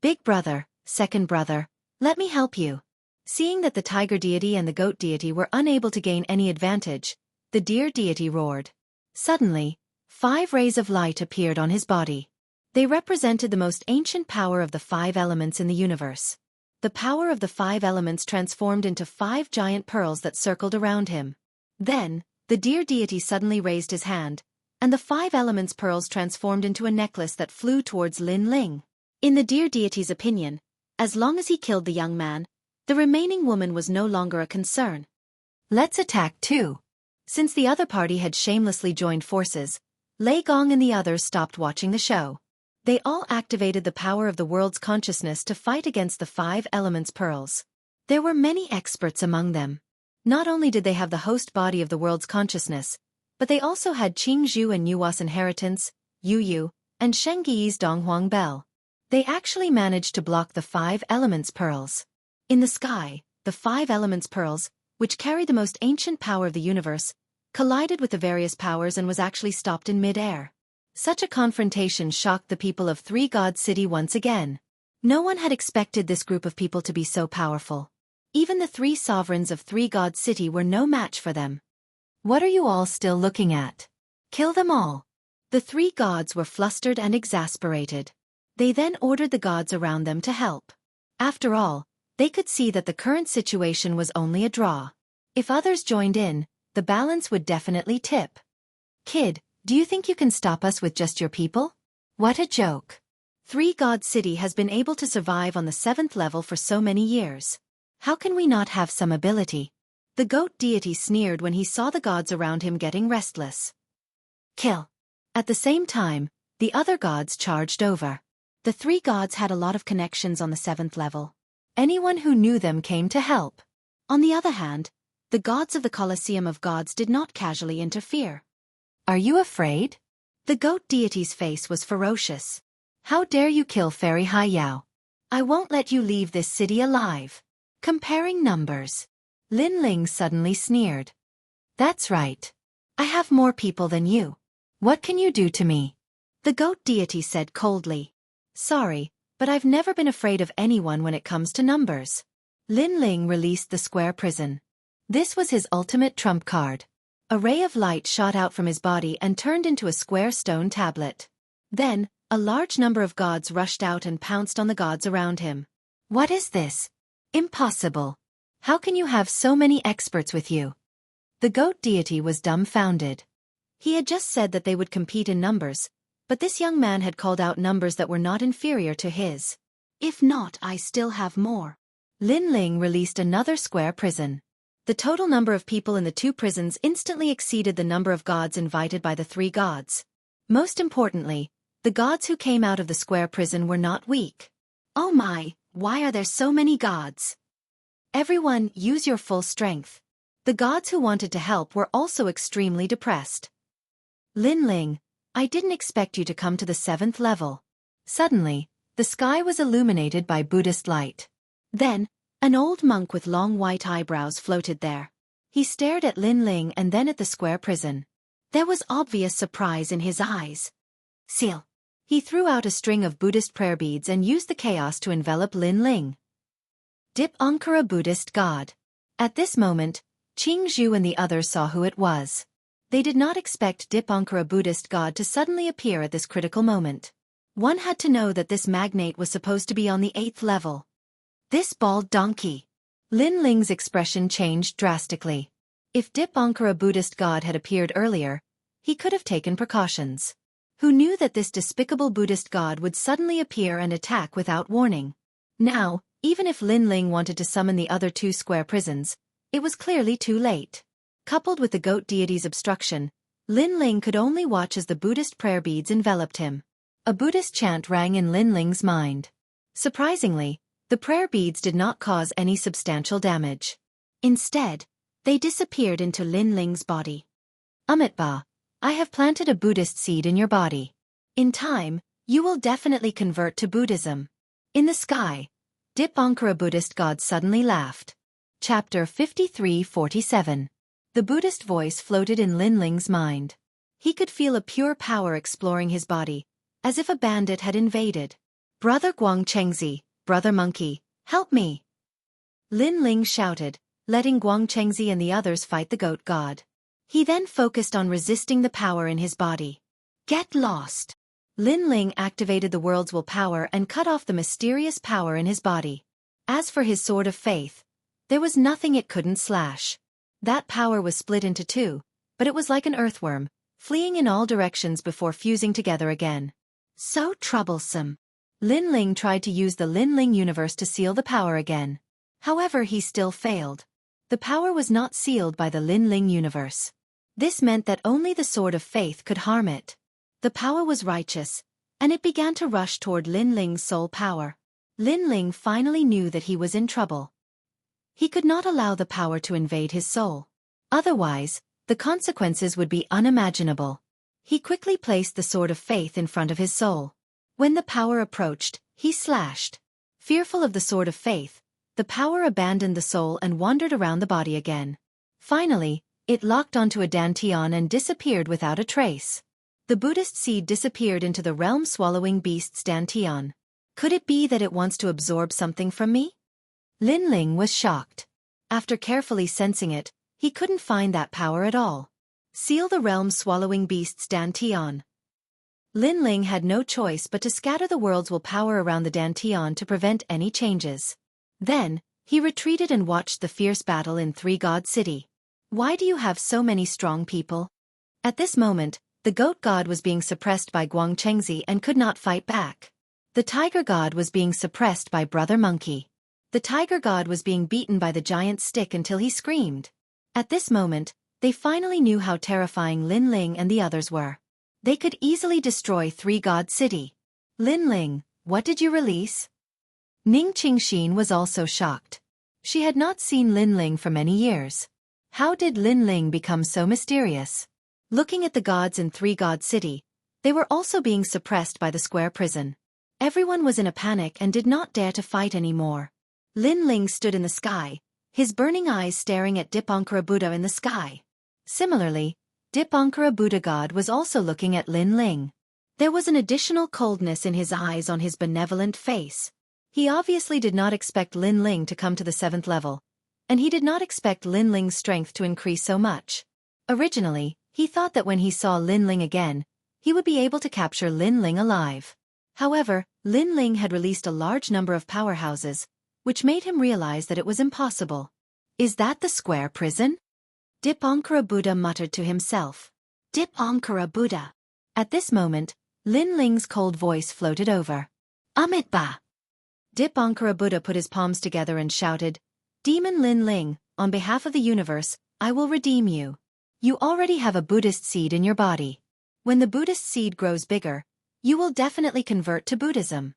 Big brother, second brother, let me help you. Seeing that the tiger deity and the goat deity were unable to gain any advantage, the deer deity roared. Suddenly, 5 rays of light appeared on his body. They represented the most ancient power of the 5 elements in the universe. The power of the 5 elements transformed into 5 giant pearls that circled around him. Then, the deer deity suddenly raised his hand, and the 5 elements pearls transformed into a necklace that flew towards Lin Ling. In the deer deity's opinion, as long as he killed the young man, the remaining woman was no longer a concern. Let's attack too. Since the other party had shamelessly joined forces, Lei Gong and the others stopped watching the show. They all activated the power of the world's consciousness to fight against the 5 elements pearls. There were many experts among them. Not only did they have the host body of the world's consciousness, But they also had Jianghu and Yuwa's inheritance, Yu, and Shengyi's Donghuang Bell. They actually managed to block the 5 elements pearls. In the sky, the 5 elements pearls, which carried the most ancient power of the universe, collided with the various powers and was actually stopped in mid-air. Such a confrontation shocked the people of Three God City once again. No one had expected this group of people to be so powerful. Even the 3 sovereigns of Three God City were no match for them. What are you all still looking at? Kill them all. The 3 gods were flustered and exasperated. They then ordered the gods around them to help. After all, they could see that the current situation was only a draw. If others joined in, the balance would definitely tip. Kid, do you think you can stop us with just your people? What a joke. Three God City has been able to survive on the 7th level for so many years. How can we not have some ability? The goat deity sneered when he saw the gods around him getting restless. Kill. At the same time, the other gods charged over. The 3 gods had a lot of connections on the 7th level. Anyone who knew them came to help. On the other hand, the gods of the Colosseum of Gods did not casually interfere. Are you afraid? The goat deity's face was ferocious. How dare you kill Fairy Haiyao? I won't let you leave this city alive. Comparing numbers. Lin Ling suddenly sneered. That's right. I have more people than you. What can you do to me? The goat deity said coldly. Sorry, but I've never been afraid of anyone when it comes to numbers. Lin Ling released the square prison. This was his ultimate trump card. A ray of light shot out from his body and turned into a square stone tablet. Then, a large number of gods rushed out and pounced on the gods around him. What is this? Impossible. How can you have so many experts with you? The goat deity was dumbfounded. He had just said that they would compete in numbers, but this young man had called out numbers that were not inferior to his. If not, I still have more. Lin Ling released another square prison. The total number of people in the 2 prisons instantly exceeded the number of gods invited by the 3 gods. Most importantly, the gods who came out of the square prison were not weak. Oh my, why are there so many gods? Everyone, use your full strength. The gods who wanted to help were also extremely depressed. Lin Ling, I didn't expect you to come to the 7th level. Suddenly, the sky was illuminated by Buddhist light. Then, an old monk with long white eyebrows floated there. He stared at Lin Ling and then at the square prison. There was obvious surprise in his eyes. Seal. He threw out a string of Buddhist prayer beads and used the chaos to envelop Lin Ling. Dip Ankara Buddhist God. At this moment, Jianghu and the others saw who it was. They did not expect Dip Ankara Buddhist God to suddenly appear at this critical moment. One had to know that this magnate was supposed to be on the 8th level. This bald donkey. Lin Ling's expression changed drastically. If Dip Ankara Buddhist God had appeared earlier, he could have taken precautions. Who knew that this despicable Buddhist god would suddenly appear and attack without warning? Now, even if Lin Ling wanted to summon the other 2 square prisons, it was clearly too late. Coupled with the goat deity's obstruction, Lin Ling could only watch as the Buddhist prayer beads enveloped him. A Buddhist chant rang in Lin Ling's mind. Surprisingly, the prayer beads did not cause any substantial damage. Instead, they disappeared into Lin Ling's body. Amitabha, I have planted a Buddhist seed in your body. In time, you will definitely convert to Buddhism. In the sky, Dip Ankara Buddhist God suddenly laughed. Chapter 53-47. The Buddhist voice floated in Lin Ling's mind. He could feel a pure power exploring his body, as if a bandit had invaded. Brother Guang Chengzi, Brother Monkey, help me! Lin Ling shouted, letting Guang Chengzi and the others fight the goat god. He then focused on resisting the power in his body. Get lost! Lin Ling activated the world's will power and cut off the mysterious power in his body. As for his sword of faith, there was nothing it couldn't slash. That power was split into 2, but it was like an earthworm, fleeing in all directions before fusing together again. So troublesome. Lin Ling tried to use the Lin Ling universe to seal the power again. However, he still failed. The power was not sealed by the Lin Ling universe. This meant that only the sword of faith could harm it. The power was righteous, and it began to rush toward Lin Ling's soul power. Lin Ling finally knew that he was in trouble. He could not allow the power to invade his soul. Otherwise, The consequences would be unimaginable. He quickly placed the sword of faith in front of his soul. When the power approached, he slashed. Fearful of the sword of faith, the power abandoned the soul and wandered around the body again. Finally, it locked onto a dantian and disappeared without a trace. The Buddhist seed disappeared into the realm-swallowing beast's dantian. Could it be that it wants to absorb something from me? Lin Ling was shocked. After carefully sensing it, he couldn't find that power at all. Seal the realm-swallowing beast's dantian. Lin Ling had no choice but to scatter the world's will power around the dantian to prevent any changes. Then, he retreated and watched the fierce battle in Three God City. Why do you have so many strong people? At this moment, the goat god was being suppressed by Guangchengzi and could not fight back. The tiger god was being suppressed by Brother Monkey. The tiger god was being beaten by the giant stick until he screamed. At this moment, they finally knew how terrifying Lin Ling and the others were. They could easily destroy Three God City. Lin Ling, what did you release? Ning Qingxin was also shocked. She had not seen Lin Ling for many years. How did Lin Ling become so mysterious? Looking at the gods in Three God City, they were also being suppressed by the square prison. Everyone was in a panic and did not dare to fight anymore. Lin Ling stood in the sky, his burning eyes staring at Dipankara Buddha in the sky. Similarly, Dipankara Buddha God was also looking at Lin Ling. There was an additional coldness in his eyes on his benevolent face. He obviously did not expect Lin Ling to come to the 7th level, and he did not expect Lin Ling's strength to increase so much. Originally, he thought that when he saw Lin Ling again, he would be able to capture Lin Ling alive. However, Lin Ling had released a large number of powerhouses, which made him realize that it was impossible. Is that the square prison? Dipankara Buddha muttered to himself. Dipankara Buddha. At this moment, Lin Ling's cold voice floated over. Amitba. Dipankara Buddha put his palms together and shouted, Demon Lin Ling, on behalf of the universe, I will redeem you. You already have a Buddhist seed in your body. When the Buddhist seed grows bigger, you will definitely convert to Buddhism.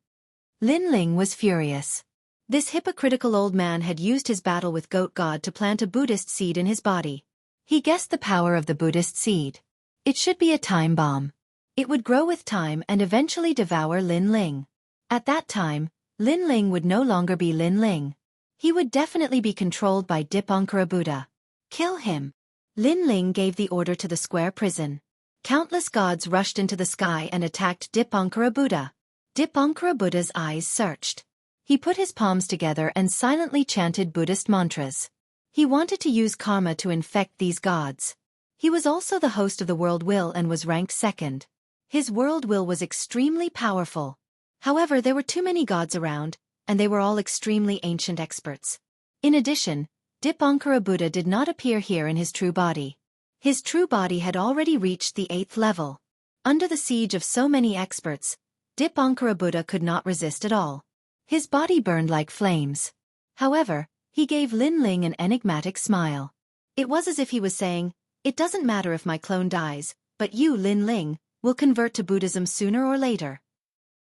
Lin Ling was furious. This hypocritical old man had used his battle with Goat God to plant a Buddhist seed in his body. He guessed the power of the Buddhist seed. It should be a time bomb. It would grow with time and eventually devour Lin Ling. At that time, Lin Ling would no longer be Lin Ling. He would definitely be controlled by Dipankara Buddha. Kill him. Lin Ling gave the order to the square prison. Countless gods rushed into the sky and attacked Dipankara Buddha. Dipankara Buddha's eyes searched. He put his palms together and silently chanted Buddhist mantras. He wanted to use karma to infect these gods. He was also the host of the world will and was ranked 2nd. His world will was extremely powerful. However, there were too many gods around, and they were all extremely ancient experts. In addition, Dipankara Buddha did not appear here in his true body. His true body had already reached the 8th level. Under the siege of so many experts, Dipankara Buddha could not resist at all. His body burned like flames. However, he gave Lin Ling an enigmatic smile. It was as if he was saying, it doesn't matter if my clone dies, but you, Lin Ling, will convert to Buddhism sooner or later.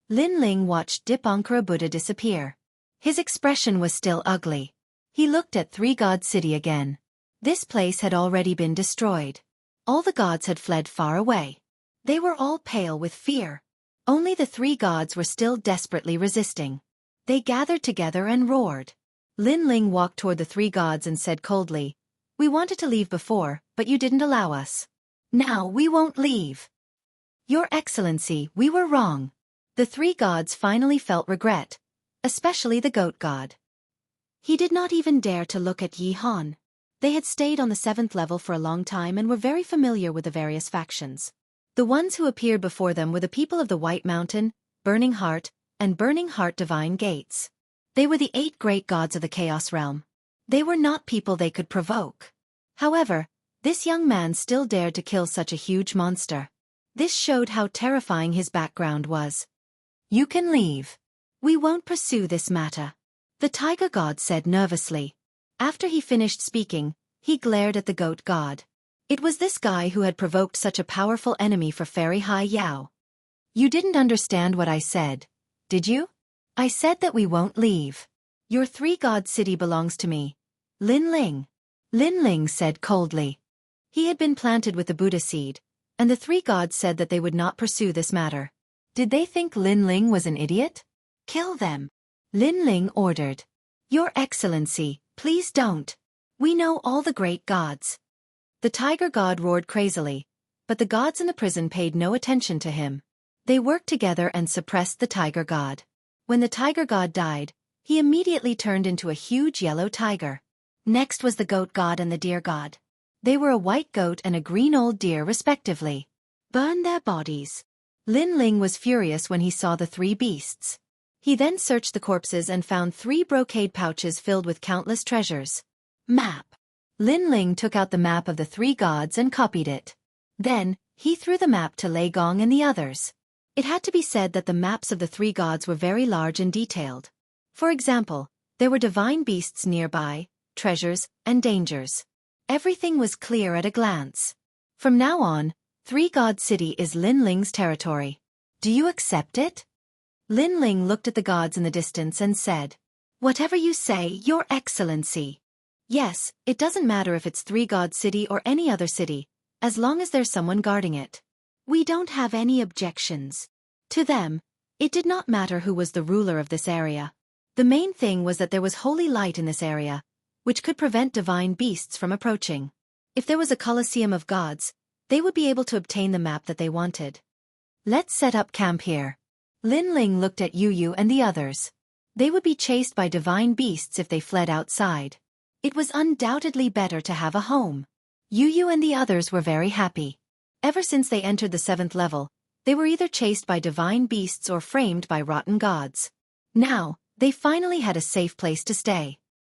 Lin Ling watched Dipankara Buddha disappear. His expression was still ugly. He looked at Three God City again. This place had already been destroyed. All the gods had fled far away. They were all pale with fear. Only the 3 gods were still desperately resisting. They gathered together and roared. Lin Ling walked toward the 3 gods and said coldly, We wanted to leave before, but you didn't allow us. Now we won't leave. Your Excellency, we were wrong. The 3 gods finally felt regret, especially the goat god. He did not even dare to look at Yi Han. They had stayed on the 7th level for a long time and were very familiar with the various factions. The ones who appeared before them were the people of the White Mountain, Burning Heart, and Burning Heart Divine Gates. They were the 8 great gods of the Chaos Realm. They were not people they could provoke. However, this young man still dared to kill such a huge monster. This showed how terrifying his background was. You can leave. We won't pursue this matter. The tiger god said nervously. After he finished speaking, he glared at the goat god. It was this guy who had provoked such a powerful enemy for Fairy Hai Yao. You didn't understand what I said, did you? I said that we won't leave. Your 3 god city belongs to me. Lin Ling. Lin Ling said coldly. He had been planted with the Buddha seed, and the three gods said that they would not pursue this matter. Did they think Lin Ling was an idiot? Kill them. Lin Ling ordered. Your Excellency, please don't. We know all the great gods. The tiger god roared crazily, but the gods in the prison paid no attention to him. They worked together and suppressed the tiger god. When the tiger god died, he immediately turned into a huge yellow tiger. Next was the goat god and the deer god. They were a white goat and a green old deer respectively. Burn their bodies. Lin Ling was furious when he saw the three beasts. He then searched the corpses and found 3 brocade pouches filled with countless treasures. Map. Lin Ling took out the map of the 3 gods and copied it. Then, he threw the map to Lei Gong and the others. It had to be said that the maps of the 3 gods were very large and detailed. For example, there were divine beasts nearby, treasures, and dangers. Everything was clear at a glance. From now on, 3 God City is Lin Ling's territory. Do you accept it? Lin Ling looked at the gods in the distance and said, Whatever you say, Your Excellency. Yes, it doesn't matter if it's 3 God City or any other city, as long as there's someone guarding it. We don't have any objections. To them, it did not matter who was the ruler of this area. The main thing was that there was holy light in this area, which could prevent divine beasts from approaching. If there was a Colosseum of gods, they would be able to obtain the map that they wanted. Let's set up camp here. Lin Ling looked at Yu Yu and the others. They would be chased by divine beasts if they fled outside. It was undoubtedly better to have a home. Yu Yu and the others were very happy. Ever since they entered the 7th level, they were either chased by divine beasts or framed by rotten gods. Now, they finally had a safe place to stay.